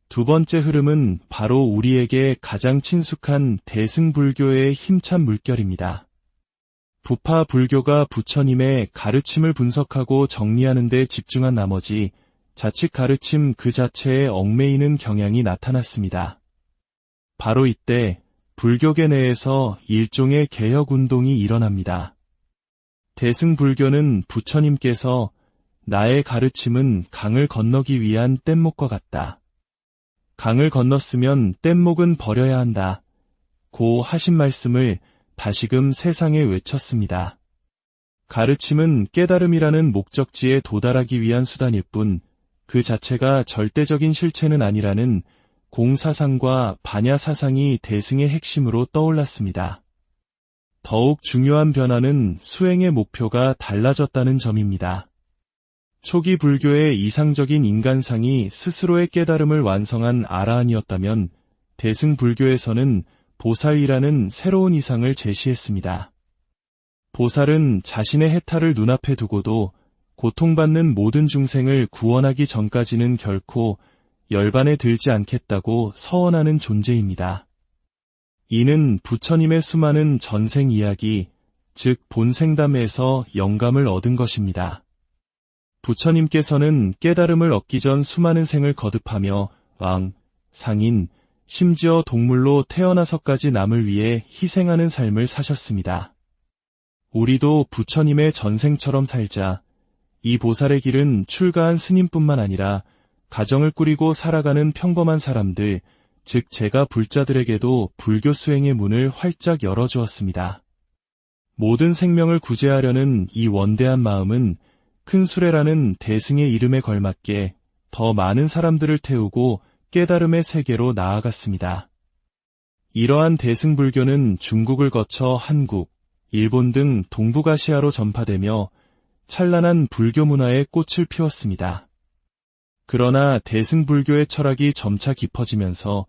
두 번째 흐름은 바로 우리에게 가장 친숙한 대승불교의 힘찬 물결입니다. 부파 불교가 부처님의 가르침을 분석하고 정리하는 데 집중한 나머지 자칫 가르침 그 자체에 얽매이는 경향이 나타났습니다. 바로 이때 불교계 내에서 일종의 개혁운동이 일어납니다. 대승불교는 부처님께서 나의 가르침은 강을 건너기 위한 뗏목과 같다. 강을 건넜으면 뗏목은 버려야 한다. 고 하신 말씀을 다시금 세상에 외쳤습니다. 가르침은 깨달음이라는 목적지에 도달하기 위한 수단일 뿐 그 자체가 절대적인 실체는 아니라는 공사상과 반야사상이 대승의 핵심으로 떠올랐습니다. 더욱 중요한 변화는 수행의 목표가 달라졌다는 점입니다. 초기 불교의 이상적인 인간상이 스스로의 깨달음을 완성한 아라한이었다면 대승 불교에서는 보살이라는 새로운 이상을 제시했습니다. 보살은 자신의 해탈을 눈앞에 두고도 고통받는 모든 중생을 구원하기 전까지는 결코 열반에 들지 않겠다고 서원하는 존재입니다. 이는 부처님의 수많은 전생 이야기, 즉 본생담에서 영감을 얻은 것입니다. 부처님께서는 깨달음을 얻기 전 수많은 생을 거듭하며 왕, 상인, 심지어 동물로 태어나서까지 남을 위해 희생하는 삶을 사셨습니다. 우리도 부처님의 전생처럼 살자. 이 보살의 길은 출가한 스님뿐만 아니라 가정을 꾸리고 살아가는 평범한 사람들, 즉 제가 불자들에게도 불교 수행의 문을 활짝 열어주었습니다. 모든 생명을 구제하려는 이 원대한 마음은 큰 수레라는 대승의 이름에 걸맞게 더 많은 사람들을 태우고 깨달음의 세계로 나아갔습니다. 이러한 대승불교는 중국을 거쳐 한국, 일본 등 동북아시아로 전파되며 찬란한 불교 문화의 꽃을 피웠습니다. 그러나 대승불교의 철학이 점차 깊어지면서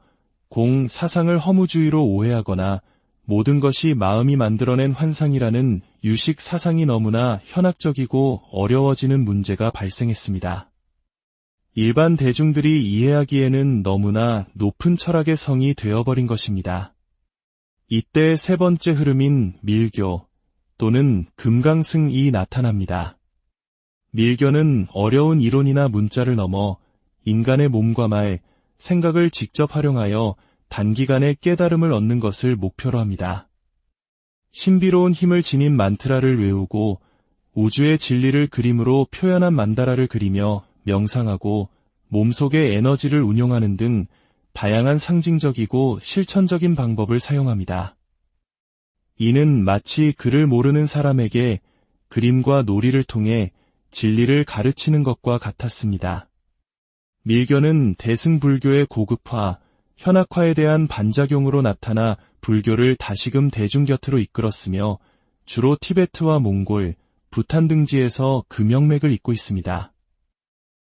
사상을 허무주의로 오해하거나 모든 것이 마음이 만들어낸 환상이라는 유식 사상이 너무나 현학적이고 어려워지는 문제가 발생했습니다. 일반 대중들이 이해하기에는 너무나 높은 철학의 성이 되어버린 것입니다. 이때 세 번째 흐름인 밀교 또는 금강승이 나타납니다. 밀교는 어려운 이론이나 문자를 넘어 인간의 몸과 말, 생각을 직접 활용하여 단기간에 깨달음을 얻는 것을 목표로 합니다. 신비로운 힘을 지닌 만트라를 외우고 우주의 진리를 그림으로 표현한 만다라를 그리며 명상하고 몸속의 에너지를 운용하는 등 다양한 상징적이고 실천적인 방법을 사용합니다. 이는 마치 글을 모르는 사람에게 그림과 놀이를 통해 진리를 가르치는 것과 같았습니다. 밀교는 대승불교의 고급화, 현악화에 대한 반작용으로 나타나 불교를 다시금 대중 곁으로 이끌었으며 주로 티베트와 몽골, 부탄 등지에서 그 명맥을 잇고 있습니다.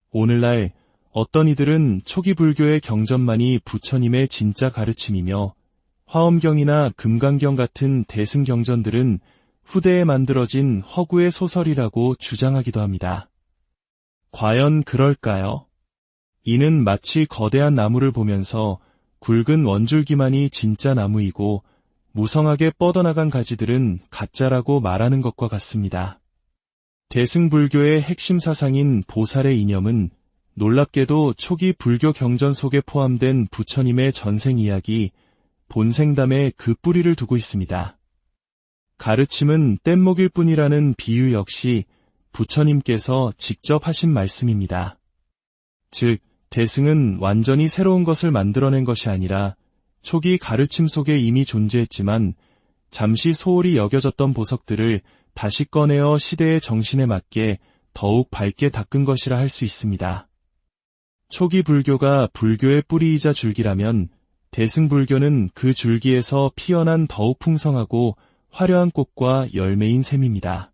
오늘날 어떤 이들은 초기 불교의 경전만이 부처님의 진짜 가르침이며 화엄경이나 금강경 같은 대승 경전들은 후대에 만들어진 허구의 소설이라고 주장하기도 합니다. 과연 그럴까요? 이는 마치 거대한 나무를 보면서 굵은 원줄기만이 진짜 나무이고 무성하게 뻗어나간 가지들은 가짜라고 말하는 것과 같습니다. 대승불교의 핵심 사상인 보살의 이념은 놀랍게도 초기 불교 경전 속에 포함된 부처님의 전생 이야기, 본생담에 그 뿌리를 두고 있습니다. 가르침은 뗏목일 뿐이라는 비유 역시 부처님께서 직접 하신 말씀입니다. 즉, 대승은 완전히 새로운 것을 만들어낸 것이 아니라 초기 가르침 속에 이미 존재했지만 잠시 소홀히 여겨졌던 보석들을 다시 꺼내어 시대의 정신에 맞게 더욱 밝게 닦은 것이라 할 수 있습니다. 초기 불교가 불교의 뿌리이자 줄기라면 대승불교는 그 줄기에서 피어난 더욱 풍성하고 화려한 꽃과 열매인 셈입니다.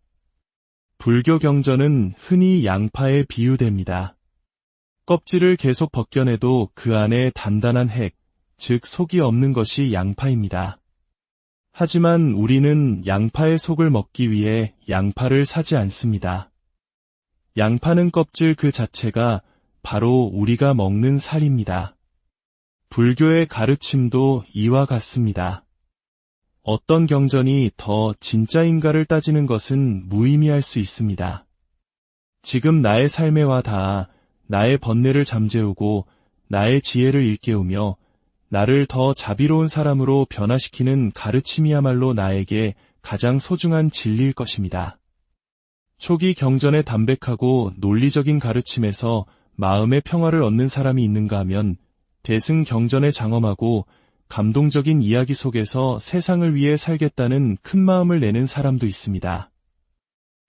불교 경전은 흔히 양파에 비유됩니다. 껍질을 계속 벗겨내도 그 안에 단단한 핵, 즉 속이 없는 것이 양파입니다. 하지만 우리는 양파의 속을 먹기 위해 양파를 사지 않습니다. 양파는 껍질 그 자체가 바로 우리가 먹는 살입니다. 불교의 가르침도 이와 같습니다. 어떤 경전이 더 진짜인가를 따지는 것은 무의미할 수 있습니다. 지금 나의 삶에 와 닿아 나의 번뇌를 잠재우고 나의 지혜를 일깨우며 나를 더 자비로운 사람으로 변화시키는 가르침이야말로 나에게 가장 소중한 진리일 것입니다. 초기 경전의 담백하고 논리적인 가르침에서 마음의 평화를 얻는 사람이 있는가 하면 대승 경전의 장엄하고 감동적인 이야기 속에서 세상을 위해 살겠다는 큰 마음을 내는 사람도 있습니다.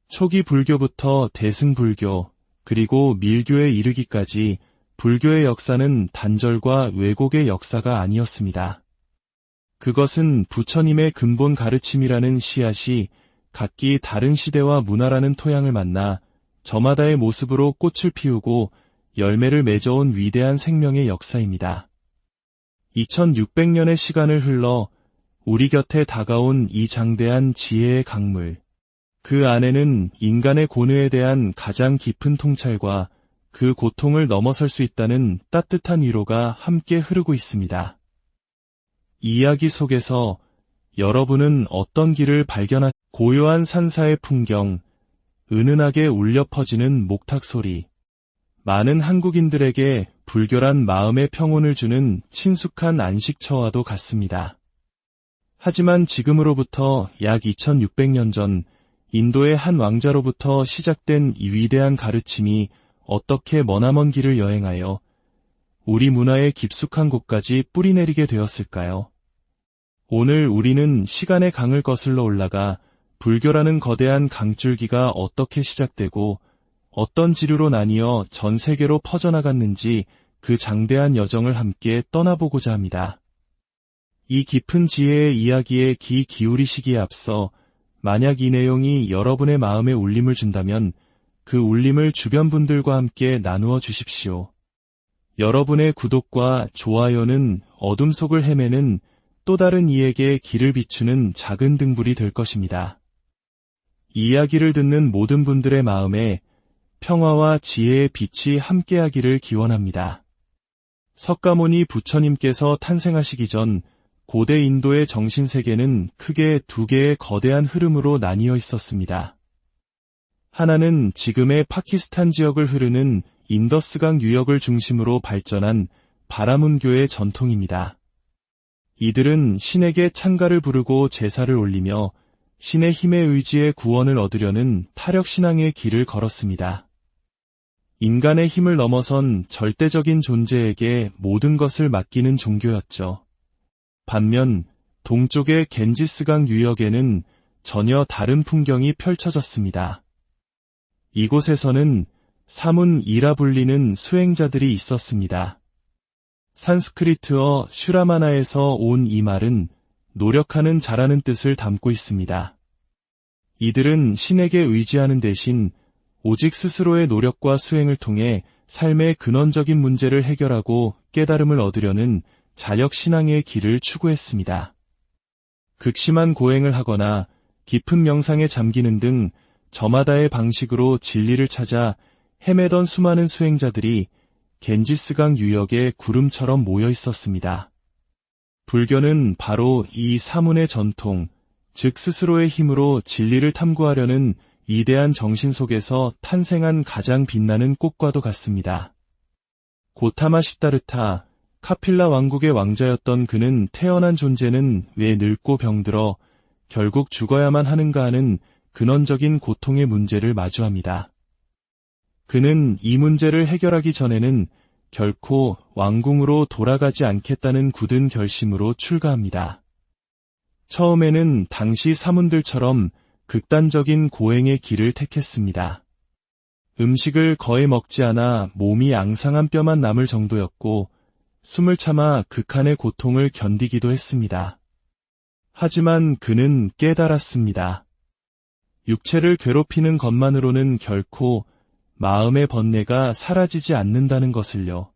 초기 불교부터 대승 불교, 그리고 밀교에 이르기까지 불교의 역사는 단절과 왜곡의 역사가 아니었습니다. 그것은 부처님의 근본 가르침이라는 씨앗이 각기 다른 시대와 문화라는 토양을 만나 저마다의 모습으로 꽃을 피우고 열매를 맺어온 위대한 생명의 역사입니다. 2600년의 시간을 흘러 우리 곁에 다가온 이 장대한 지혜의 강물, 그 안에는 인간의 고뇌에 대한 가장 깊은 통찰과 그 고통을 넘어설 수 있다는 따뜻한 위로가 함께 흐르고 있습니다. 이야기 속에서 여러분은 어떤 길을 고요한 산사의 풍경, 은은하게 울려 퍼지는 목탁 소리, 많은 한국인들에게 불교란 마음의 평온을 주는 친숙한 안식처와도 같습니다. 하지만 지금으로부터 약 2600년 전 인도의 한 왕자로부터 시작된 이 위대한 가르침이 어떻게 머나먼 길을 여행하여 우리 문화의 깊숙한 곳까지 뿌리내리게 되었을까요? 오늘 우리는 시간의 강을 거슬러 올라가 불교라는 거대한 강줄기가 어떻게 시작되고 어떤 지류로 나뉘어 전 세계로 퍼져나갔는지 그 장대한 여정을 함께 떠나보고자 합니다. 이 깊은 지혜의 이야기에 귀 기울이시기에 앞서 만약 이 내용이 여러분의 마음에 울림을 준다면 그 울림을 주변 분들과 함께 나누어 주십시오. 여러분의 구독과 좋아요는 어둠 속을 헤매는 또 다른 이에게 길을 비추는 작은 등불이 될 것입니다. 이 이야기를 듣는 모든 분들의 마음에 평화와 지혜의 빛이 함께하기를 기원합니다. 석가모니 부처님께서 탄생하시기 전 고대 인도의 정신세계는 크게 두 개의 거대한 흐름으로 나뉘어 있었습니다. 하나는 지금의 파키스탄 지역을 흐르는 인더스강 유역을 중심으로 발전한 바라문교의 전통입니다. 이들은 신에게 찬가를 부르고 제사를 올리며 신의 힘에 의지해 구원을 얻으려는 타력신앙의 길을 걸었습니다. 인간의 힘을 넘어선 절대적인 존재에게 모든 것을 맡기는 종교였죠. 반면 동쪽의 겐지스강 유역에는 전혀 다른 풍경이 펼쳐졌습니다. 이곳에서는 사문이라 불리는 수행자들이 있었습니다. 산스크리트어 슈라마나에서 온 이 말은 노력하는 자라는 뜻을 담고 있습니다. 이들은 신에게 의지하는 대신 오직 스스로의 노력과 수행을 통해 삶의 근원적인 문제를 해결하고 깨달음을 얻으려는 자력신앙의 길을 추구했습니다. 극심한 고행을 하거나 깊은 명상에 잠기는 등 저마다의 방식으로 진리를 찾아 헤매던 수많은 수행자들이 겐지스강 유역에 구름처럼 모여 있었습니다. 불교는 바로 이 사문의 전통, 즉 스스로의 힘으로 진리를 탐구하려는 위대한 정신 속에서 탄생한 가장 빛나는 꽃과도 같습니다. 고타마 시다르타, 카필라 왕국의 왕자였던 그는 태어난 존재는 왜 늙고 병들어 결국 죽어야만 하는가 하는 근원적인 고통의 문제를 마주합니다. 그는 이 문제를 해결하기 전에는 결코 왕궁으로 돌아가지 않겠다는 굳은 결심으로 출가합니다. 처음에는 당시 사문들처럼 극단적인 고행의 길을 택했습니다. 음식을 거의 먹지 않아 몸이 앙상한 뼈만 남을 정도였고 숨을 참아 극한의 고통을 견디기도 했습니다. 하지만 그는 깨달았습니다. 육체를 괴롭히는 것만으로는 결코 마음의 번뇌가 사라지지 않는다는 것을요.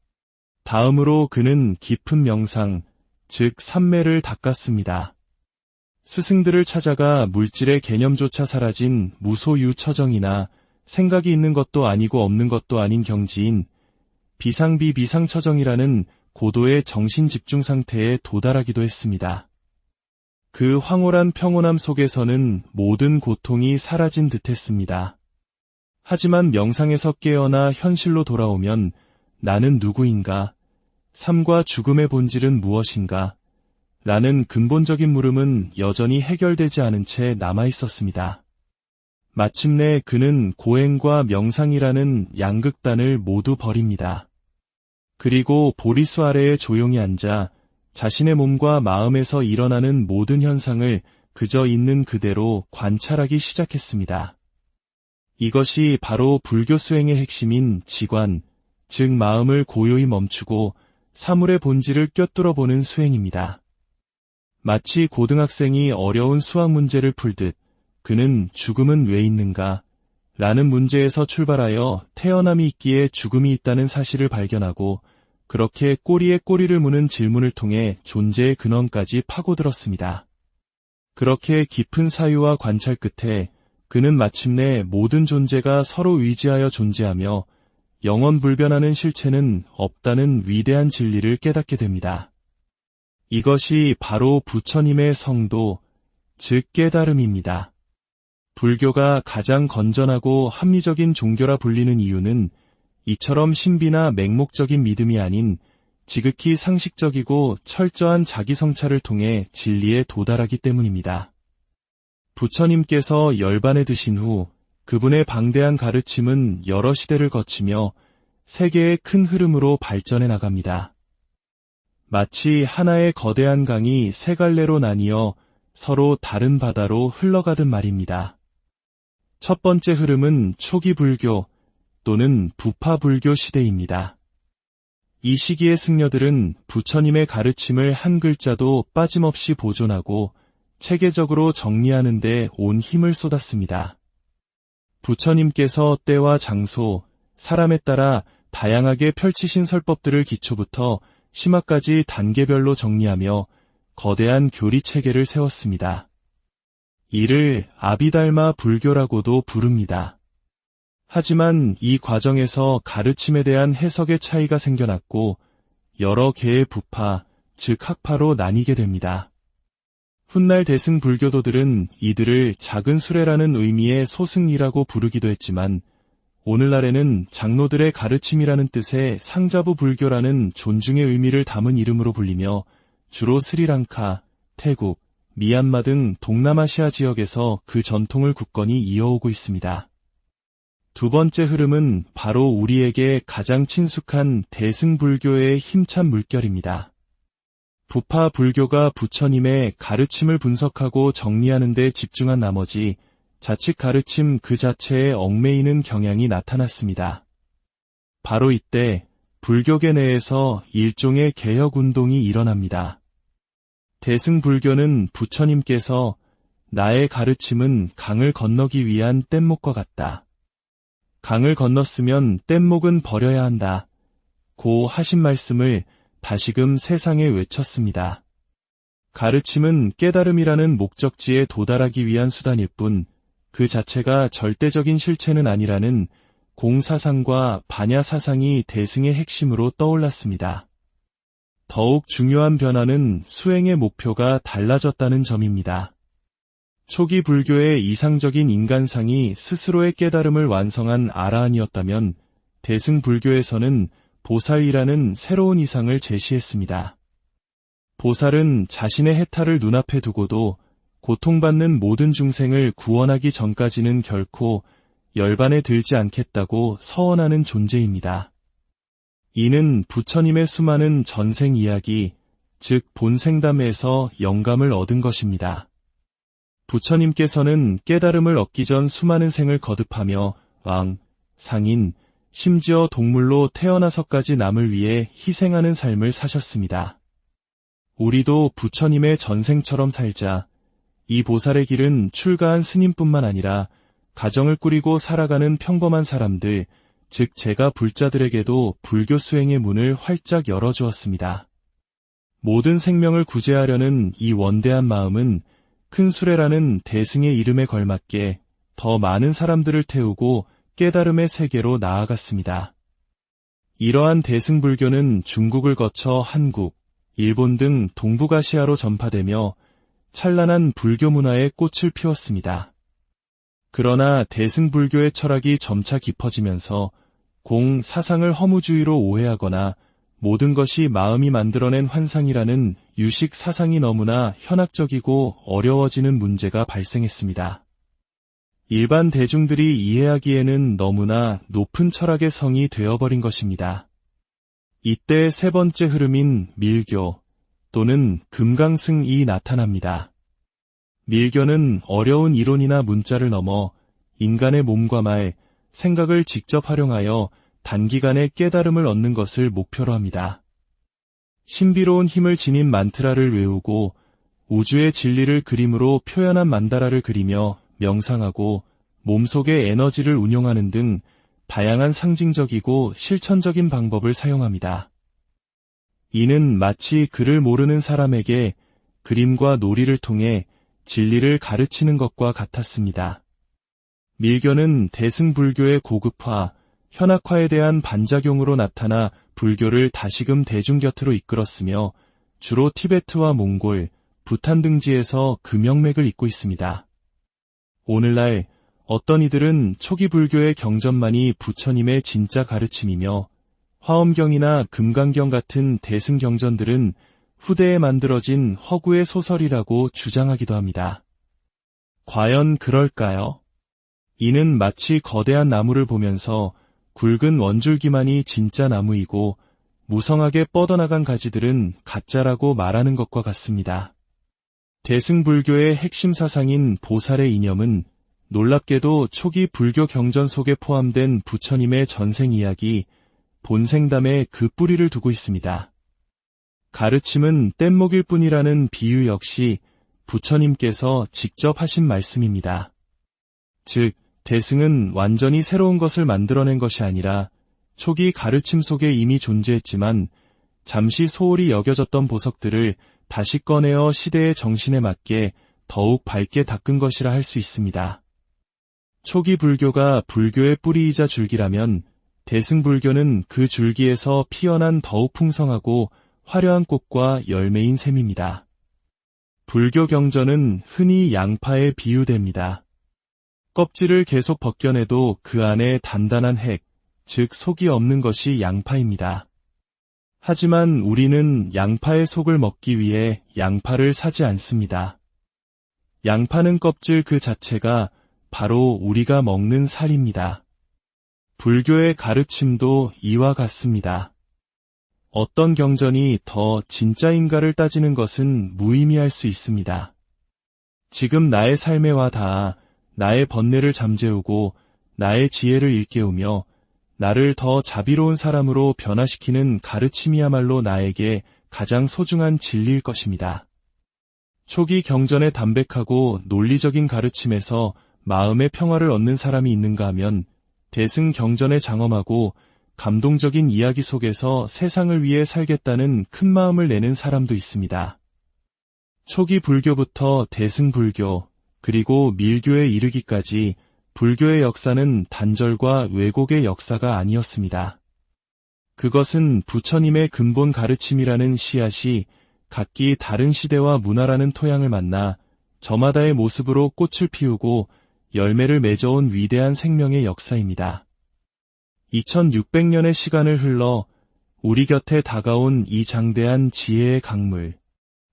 다음으로 그는 깊은 명상, 즉 삼매를 닦았습니다. 스승들을 찾아가 물질의 개념조차 사라진 무소유처정이나 생각이 있는 것도 아니고 없는 것도 아닌 경지인 비상비비상처정이라는 고도의 정신집중 상태에 도달하기도 했습니다. 그 황홀한 평온함 속에서는 모든 고통이 사라진 듯했습니다. 하지만 명상에서 깨어나 현실로 돌아오면 나는 누구인가? 삶과 죽음의 본질은 무엇인가? 라는 근본적인 물음은 여전히 해결되지 않은 채 남아있었습니다. 마침내 그는 고행과 명상이라는 양극단을 모두 버립니다. 그리고 보리수 아래에 조용히 앉아 자신의 몸과 마음에서 일어나는 모든 현상을 그저 있는 그대로 관찰하기 시작했습니다. 이것이 바로 불교 수행의 핵심인 지관, 즉 마음을 고요히 멈추고 사물의 본질을 꿰뚫어 보는 수행입니다. 마치 고등학생이 어려운 수학 문제를 풀듯 그는 죽음은 왜 있는가? 라는 문제에서 출발하여 태어남이 있기에 죽음이 있다는 사실을 발견하고 그렇게 꼬리에 꼬리를 무는 질문을 통해 존재의 근원까지 파고들었습니다. 그렇게 깊은 사유와 관찰 끝에 그는 마침내 모든 존재가 서로 의지하여 존재하며 영원불변하는 실체는 없다는 위대한 진리를 깨닫게 됩니다. 이것이 바로 부처님의 성도, 즉 깨달음입니다. 불교가 가장 건전하고 합리적인 종교라 불리는 이유는 이처럼 신비나 맹목적인 믿음이 아닌 지극히 상식적이고 철저한 자기성찰을 통해 진리에 도달하기 때문입니다. 부처님께서 열반에 드신 후 그분의 방대한 가르침은 여러 시대를 거치며 세계의 큰 흐름으로 발전해 나갑니다. 마치 하나의 거대한 강이 세 갈래로 나뉘어 서로 다른 바다로 흘러가듯 말입니다. 첫 번째 흐름은 초기 불교 또는 부파 불교 시대입니다. 이 시기의 승려들은 부처님의 가르침을 한 글자도 빠짐없이 보존하고 체계적으로 정리하는 데 온 힘을 쏟았습니다. 부처님께서 때와 장소, 사람에 따라 다양하게 펼치신 설법들을 기초부터 심화까지 단계별로 정리하며 거대한 교리 체계를 세웠습니다. 이를 아비달마 불교라고도 부릅니다. 하지만 이 과정에서 가르침에 대한 해석의 차이가 생겨났고 여러 개의 부파, 즉 학파로 나뉘게 됩니다. 훗날 대승 불교도들은 이들을 작은 수레라는 의미의 소승이라고 부르기도 했지만 오늘날에는 장로들의 가르침이라는 뜻의 상자부 불교라는 존중의 의미를 담은 이름으로 불리며 주로 스리랑카, 태국, 미얀마 등 동남아시아 지역에서 그 전통을 굳건히 이어오고 있습니다. 두 번째 흐름은 바로 우리에게 가장 친숙한 대승불교의 힘찬 물결입니다. 부파 불교가 부처님의 가르침을 분석하고 정리하는 데 집중한 나머지 자칫 가르침 그 자체에 얽매이는 경향이 나타났습니다. 바로 이때 불교계 내에서 일종의 개혁운동이 일어납니다. 대승불교는 부처님께서 나의 가르침은 강을 건너기 위한 뗏목과 같다. 강을 건넜으면 뗏목은 버려야 한다. 고 하신 말씀을 다시금 세상에 외쳤습니다. 가르침은 깨달음이라는 목적지에 도달하기 위한 수단일 뿐 그 자체가 절대적인 실체는 아니라는 공사상과 반야사상이 대승의 핵심으로 떠올랐습니다. 더욱 중요한 변화는 수행의 목표가 달라졌다는 점입니다. 초기 불교의 이상적인 인간상이 스스로의 깨달음을 완성한 아라한이었다면 대승 불교에서는 보살이라는 새로운 이상을 제시했습니다. 보살은 자신의 해탈을 눈앞에 두고도 고통받는 모든 중생을 구원하기 전까지는 결코 열반에 들지 않겠다고 서원하는 존재입니다. 이는 부처님의 수많은 전생 이야기, 즉 본생담에서 영감을 얻은 것입니다. 부처님께서는 깨달음을 얻기 전 수많은 생을 거듭하며 왕, 상인, 심지어 동물로 태어나서까지 남을 위해 희생하는 삶을 사셨습니다. 우리도 부처님의 전생처럼 살자. 이 보살의 길은 출가한 스님뿐만 아니라 가정을 꾸리고 살아가는 평범한 사람들, 즉 제가 불자들에게도 불교 수행의 문을 활짝 열어주었습니다. 모든 생명을 구제하려는 이 원대한 마음은 큰 수레라는 대승의 이름에 걸맞게 더 많은 사람들을 태우고 깨달음의 세계로 나아갔습니다. 이러한 대승불교는 중국을 거쳐 한국, 일본 등 동북아시아로 전파되며 찬란한 불교 문화의 꽃을 피웠습니다. 그러나 대승불교의 철학이 점차 깊어지면서 공사상을 허무주의로 오해하거나 모든 것이 마음이 만들어낸 환상이라는 유식 사상이 너무나 현학적이고 어려워지는 문제가 발생했습니다. 일반 대중들이 이해하기에는 너무나 높은 철학의 성이 되어버린 것입니다. 이때 세 번째 흐름인 밀교 또는 금강승이 나타납니다. 밀교는 어려운 이론이나 문자를 넘어 인간의 몸과 말, 생각을 직접 활용하여 단기간에 깨달음을 얻는 것을 목표로 합니다. 신비로운 힘을 지닌 만트라를 외우고 우주의 진리를 그림으로 표현한 만다라를 그리며 명상하고 몸속의 에너지를 운용하는 등 다양한 상징적이고 실천적인 방법을 사용합니다. 이는 마치 글을 모르는 사람에게 그림과 놀이를 통해 진리를 가르치는 것과 같았습니다. 밀교는 대승불교의 고급화, 현학화에 대한 반작용으로 나타나 불교를 다시금 대중 곁으로 이끌었으며 주로 티베트와 몽골, 부탄 등지에서 금영맥을 잇고 있습니다. 오늘날 어떤 이들은 초기 불교의 경전만이 부처님의 진짜 가르침이며 화엄경이나 금강경 같은 대승경전들은 후대에 만들어진 허구의 소설이라고 주장하기도 합니다. 과연 그럴까요? 이는 마치 거대한 나무를 보면서 굵은 원줄기만이 진짜 나무이고 무성하게 뻗어나간 가지들은 가짜라고 말하는 것과 같습니다. 대승불교의 핵심 사상인 보살의 이념은 놀랍게도 초기 불교 경전 속에 포함된 부처님의 전생 이야기, 본생담에 그 뿌리를 두고 있습니다. 가르침은 뗏목일 뿐이라는 비유 역시 부처님께서 직접 하신 말씀입니다. 즉, 대승은 완전히 새로운 것을 만들어낸 것이 아니라 초기 가르침 속에 이미 존재했지만 잠시 소홀히 여겨졌던 보석들을 다시 꺼내어 시대의 정신에 맞게 더욱 밝게 닦은 것이라 할 수 있습니다. 초기 불교가 불교의 뿌리이자 줄기라면 대승불교는 그 줄기에서 피어난 더욱 풍성하고 화려한 꽃과 열매인 셈입니다. 불교 경전은 흔히 양파에 비유됩니다. 껍질을 계속 벗겨내도 그 안에 단단한 핵, 즉 속이 없는 것이 양파입니다. 하지만 우리는 양파의 속을 먹기 위해 양파를 사지 않습니다. 양파는 껍질 그 자체가 바로 우리가 먹는 살입니다. 불교의 가르침도 이와 같습니다. 어떤 경전이 더 진짜인가를 따지는 것은 무의미할 수 있습니다. 지금 나의 삶에 와 닿아 나의 번뇌를 잠재우고 나의 지혜를 일깨우며 나를 더 자비로운 사람으로 변화시키는 가르침이야말로 나에게 가장 소중한 진리일 것입니다. 초기 경전의 담백하고 논리적인 가르침에서 마음의 평화를 얻는 사람이 있는가 하면 대승 경전의 장엄하고 감동적인 이야기 속에서 세상을 위해 살겠다는 큰 마음을 내는 사람도 있습니다. 초기 불교부터 대승 불교, 그리고 밀교에 이르기까지 불교의 역사는 단절과 왜곡의 역사가 아니었습니다. 그것은 부처님의 근본 가르침이라는 씨앗이 각기 다른 시대와 문화라는 토양을 만나 저마다의 모습으로 꽃을 피우고 열매를 맺어온 위대한 생명의 역사입니다. 2600년의 시간을 흘러 우리 곁에 다가온 이 장대한 지혜의 강물,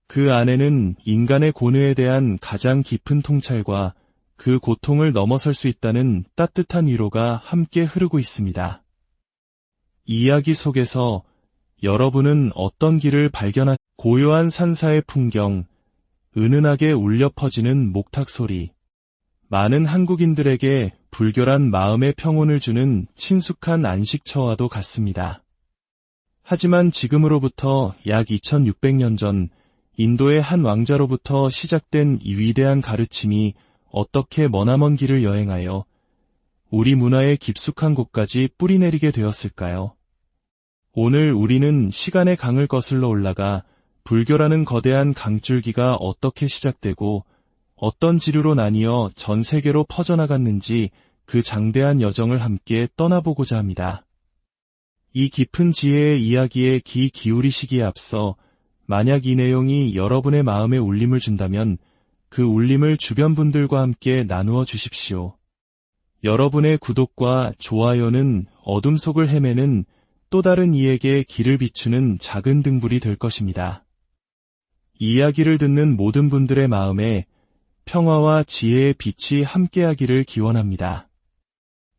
그 안에는 인간의 고뇌에 대한 가장 깊은 통찰과 그 고통을 넘어설 수 있다는 따뜻한 위로가 함께 흐르고 있습니다. 이 이야기 속에서 여러분은 어떤 길을 고요한 산사의 풍경, 은은하게 울려 퍼지는 목탁 소리, 많은 한국인들에게 불교란 마음의 평온을 주는 친숙한 안식처와도 같습니다. 하지만 지금으로부터 약 2600년 전 인도의 한 왕자로부터 시작된 이 위대한 가르침이 어떻게 머나먼 길을 여행하여 우리 문화의 깊숙한 곳까지 뿌리내리게 되었을까요? 오늘 우리는 시간의 강을 거슬러 올라가 불교라는 거대한 강줄기가 어떻게 시작되고 어떤 지류로 나뉘어 전 세계로 퍼져나갔는지 그 장대한 여정을 함께 떠나보고자 합니다. 이 깊은 지혜의 이야기에 귀 기울이시기에 앞서 만약 이 내용이 여러분의 마음에 울림을 준다면 그 울림을 주변 분들과 함께 나누어 주십시오. 여러분의 구독과 좋아요는 어둠 속을 헤매는 또 다른 이에게 길을 비추는 작은 등불이 될 것입니다. 이 이야기를 듣는 모든 분들의 마음에 평화와 지혜의 빛이 함께하기를 기원합니다.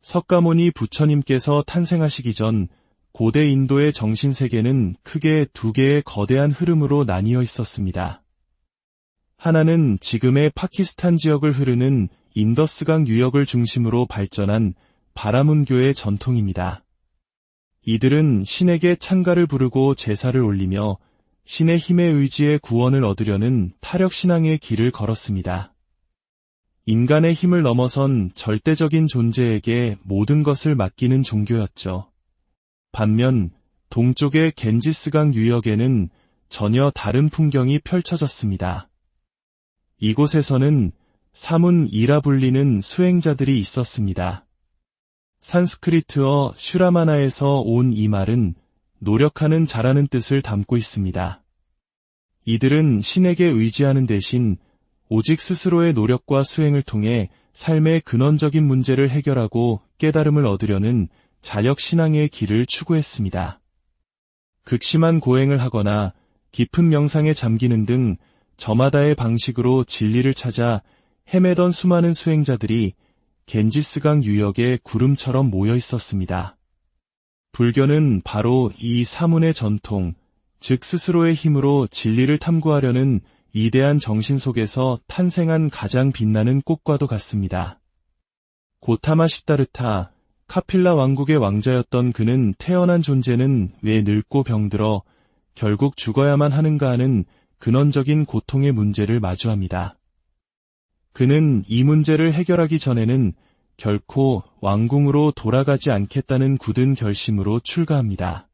석가모니 부처님께서 탄생하시기 전 고대 인도의 정신세계는 크게 두 개의 거대한 흐름으로 나뉘어 있었습니다. 하나는 지금의 파키스탄 지역을 흐르는 인더스강 유역을 중심으로 발전한 바라문교의 전통입니다. 이들은 신에게 찬가를 부르고 제사를 올리며 신의 힘에 의지해 구원을 얻으려는 타력신앙의 길을 걸었습니다. 인간의 힘을 넘어선 절대적인 존재에게 모든 것을 맡기는 종교였죠. 반면 동쪽의 겐지스강 유역에는 전혀 다른 풍경이 펼쳐졌습니다. 이곳에서는 사문이라 불리는 수행자들이 있었습니다. 산스크리트어 슈라마나에서 온 이 말은 노력하는 자라는 뜻을 담고 있습니다. 이들은 신에게 의지하는 대신 오직 스스로의 노력과 수행을 통해 삶의 근원적인 문제를 해결하고 깨달음을 얻으려는 자력신앙의 길을 추구했습니다. 극심한 고행을 하거나 깊은 명상에 잠기는 등 저마다의 방식으로 진리를 찾아 헤매던 수많은 수행자들이 겐지스강 유역에 구름처럼 모여 있었습니다. 불교는 바로 이 사문의 전통, 즉 스스로의 힘으로 진리를 탐구하려는 위대한 정신 속에서 탄생한 가장 빛나는 꽃과도 같습니다. 고타마 시다르타, 카필라 왕국의 왕자였던 그는 태어난 존재는 왜 늙고 병들어 결국 죽어야만 하는가 하는 근원적인 고통의 문제를 마주합니다. 그는 이 문제를 해결하기 전에는 결코 왕궁으로 돌아가지 않겠다는 굳은 결심으로 출가합니다.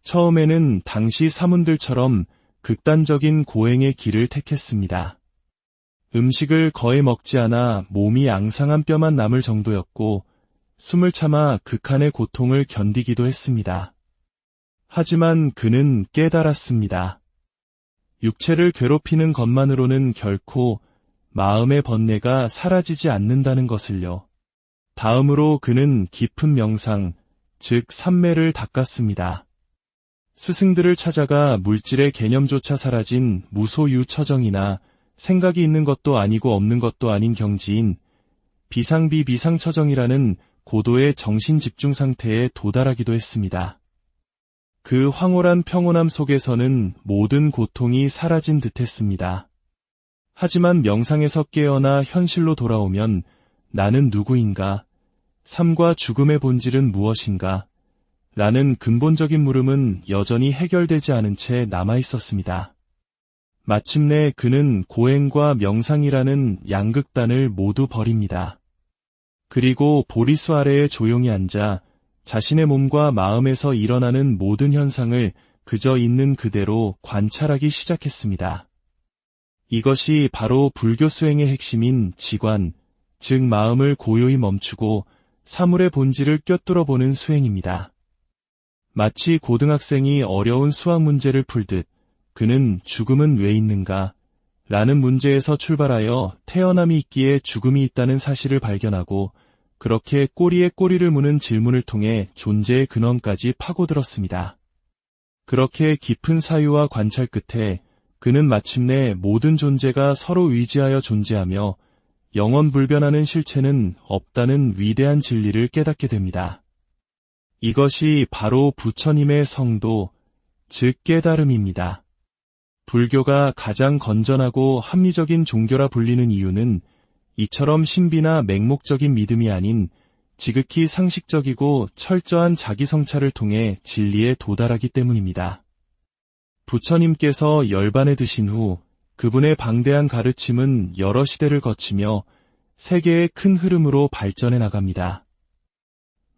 처음에는 당시 사문들처럼 극단적인 고행의 길을 택했습니다. 음식을 거의 먹지 않아 몸이 앙상한 뼈만 남을 정도였고 숨을 참아 극한의 고통을 견디기도 했습니다. 하지만 그는 깨달았습니다. 육체를 괴롭히는 것만으로는 결코 마음의 번뇌가 사라지지 않는다는 것을요. 다음으로 그는 깊은 명상, 즉 삼매를 닦았습니다. 스승들을 찾아가 물질의 개념조차 사라진 무소유처정이나 생각이 있는 것도 아니고 없는 것도 아닌 경지인 비상비비상처정이라는 고도의 정신집중 상태에 도달하기도 했습니다. 그 황홀한 평온함 속에서는 모든 고통이 사라진 듯했습니다. 하지만 명상에서 깨어나 현실로 돌아오면 나는 누구인가? 삶과 죽음의 본질은 무엇인가? 라는 근본적인 물음은 여전히 해결되지 않은 채 남아있었습니다. 마침내 그는 고행과 명상이라는 양극단을 모두 버립니다. 그리고 보리수 아래에 조용히 앉아 자신의 몸과 마음에서 일어나는 모든 현상을 그저 있는 그대로 관찰하기 시작했습니다. 이것이 바로 불교 수행의 핵심인 지관, 즉 마음을 고요히 멈추고 사물의 본질을 꿰뚫어 보는 수행입니다. 마치 고등학생이 어려운 수학 문제를 풀듯 그는 죽음은 왜 있는가? 라는 문제에서 출발하여 태어남이 있기에 죽음이 있다는 사실을 발견하고 그렇게 꼬리에 꼬리를 무는 질문을 통해 존재의 근원까지 파고들었습니다. 그렇게 깊은 사유와 관찰 끝에 그는 마침내 모든 존재가 서로 의지하여 존재하며 영원불변하는 실체는 없다는 위대한 진리를 깨닫게 됩니다. 이것이 바로 부처님의 성도, 즉 깨달음입니다. 불교가 가장 건전하고 합리적인 종교라 불리는 이유는 이처럼 신비나 맹목적인 믿음이 아닌 지극히 상식적이고 철저한 자기성찰을 통해 진리에 도달하기 때문입니다. 부처님께서 열반에 드신 후 그분의 방대한 가르침은 여러 시대를 거치며 세계의 큰 흐름으로 발전해 나갑니다.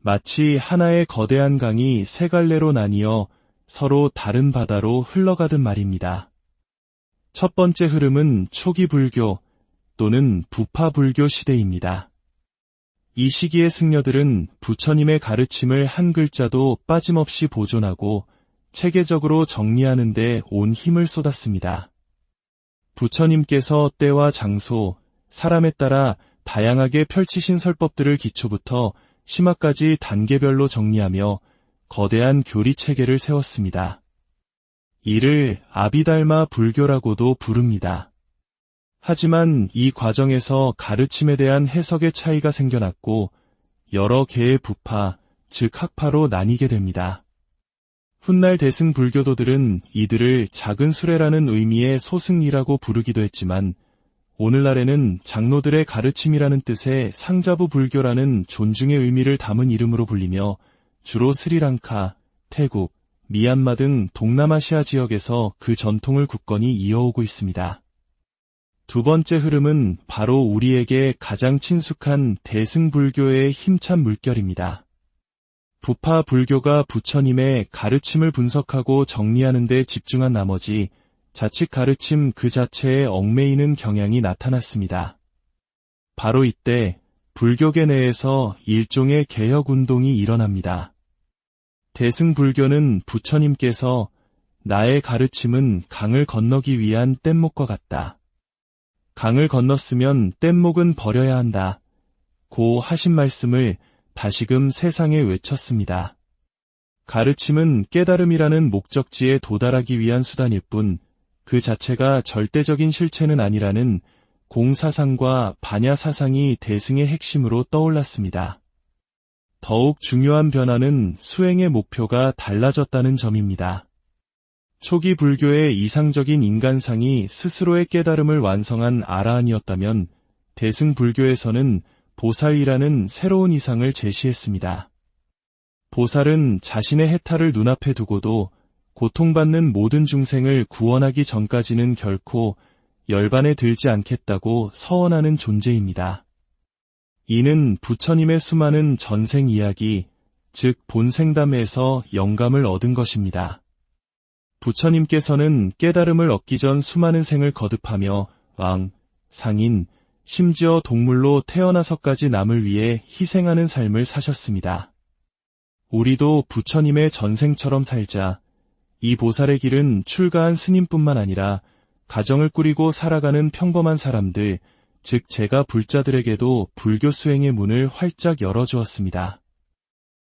마치 하나의 거대한 강이 세 갈래로 나뉘어 서로 다른 바다로 흘러가듯 말입니다. 첫 번째 흐름은 초기 불교 또는 부파 불교 시대입니다. 이 시기의 승려들은 부처님의 가르침을 한 글자도 빠짐없이 보존하고 체계적으로 정리하는 데 온 힘을 쏟았습니다. 부처님께서 때와 장소, 사람에 따라 다양하게 펼치신 설법들을 기초부터 심화까지 단계별로 정리하며 거대한 교리 체계를 세웠습니다. 이를 아비달마 불교라고도 부릅니다. 하지만 이 과정에서 가르침에 대한 해석의 차이가 생겨났고 여러 개의 부파, 즉 학파로 나뉘게 됩니다. 훗날 대승 불교도들은 이들을 작은 수레라는 의미의 소승이라고 부르기도 했지만 오늘날에는 장로들의 가르침이라는 뜻의 상자부 불교라는 존중의 의미를 담은 이름으로 불리며 주로 스리랑카, 태국, 미얀마 등 동남아시아 지역에서 그 전통을 굳건히 이어오고 있습니다. 두 번째 흐름은 바로 우리에게 가장 친숙한 대승불교의 힘찬 물결입니다. 부파 불교가 부처님의 가르침을 분석하고 정리하는 데 집중한 나머지 자칫 가르침 그 자체에 얽매이는 경향이 나타났습니다. 바로 이때 불교계 내에서 일종의 개혁운동이 일어납니다. 대승불교는 부처님께서 나의 가르침은 강을 건너기 위한 뗏목과 같다. 강을 건넜으면 뗏목은 버려야 한다. 고 하신 말씀을 다시금 세상에 외쳤습니다. 가르침은 깨달음이라는 목적지에 도달하기 위한 수단일 뿐 그 자체가 절대적인 실체는 아니라는 공사상과 반야사상이 대승의 핵심으로 떠올랐습니다. 더욱 중요한 변화는 수행의 목표가 달라졌다는 점입니다. 초기 불교의 이상적인 인간상이 스스로의 깨달음을 완성한 아라한이었다면 대승 불교에서는 보살이라는 새로운 이상을 제시했습니다. 보살은 자신의 해탈을 눈앞에 두고도 고통받는 모든 중생을 구원하기 전까지는 결코 열반에 들지 않겠다고 서원하는 존재입니다. 이는 부처님의 수많은 전생 이야기, 즉 본생담에서 영감을 얻은 것입니다. 부처님께서는 깨달음을 얻기 전 수많은 생을 거듭하며 왕, 상인, 심지어 동물로 태어나서까지 남을 위해 희생하는 삶을 사셨습니다. 우리도 부처님의 전생처럼 살자, 이 보살의 길은 출가한 스님뿐만 아니라 가정을 꾸리고 살아가는 평범한 사람들, 즉 제가 불자들에게도 불교 수행의 문을 활짝 열어주었습니다.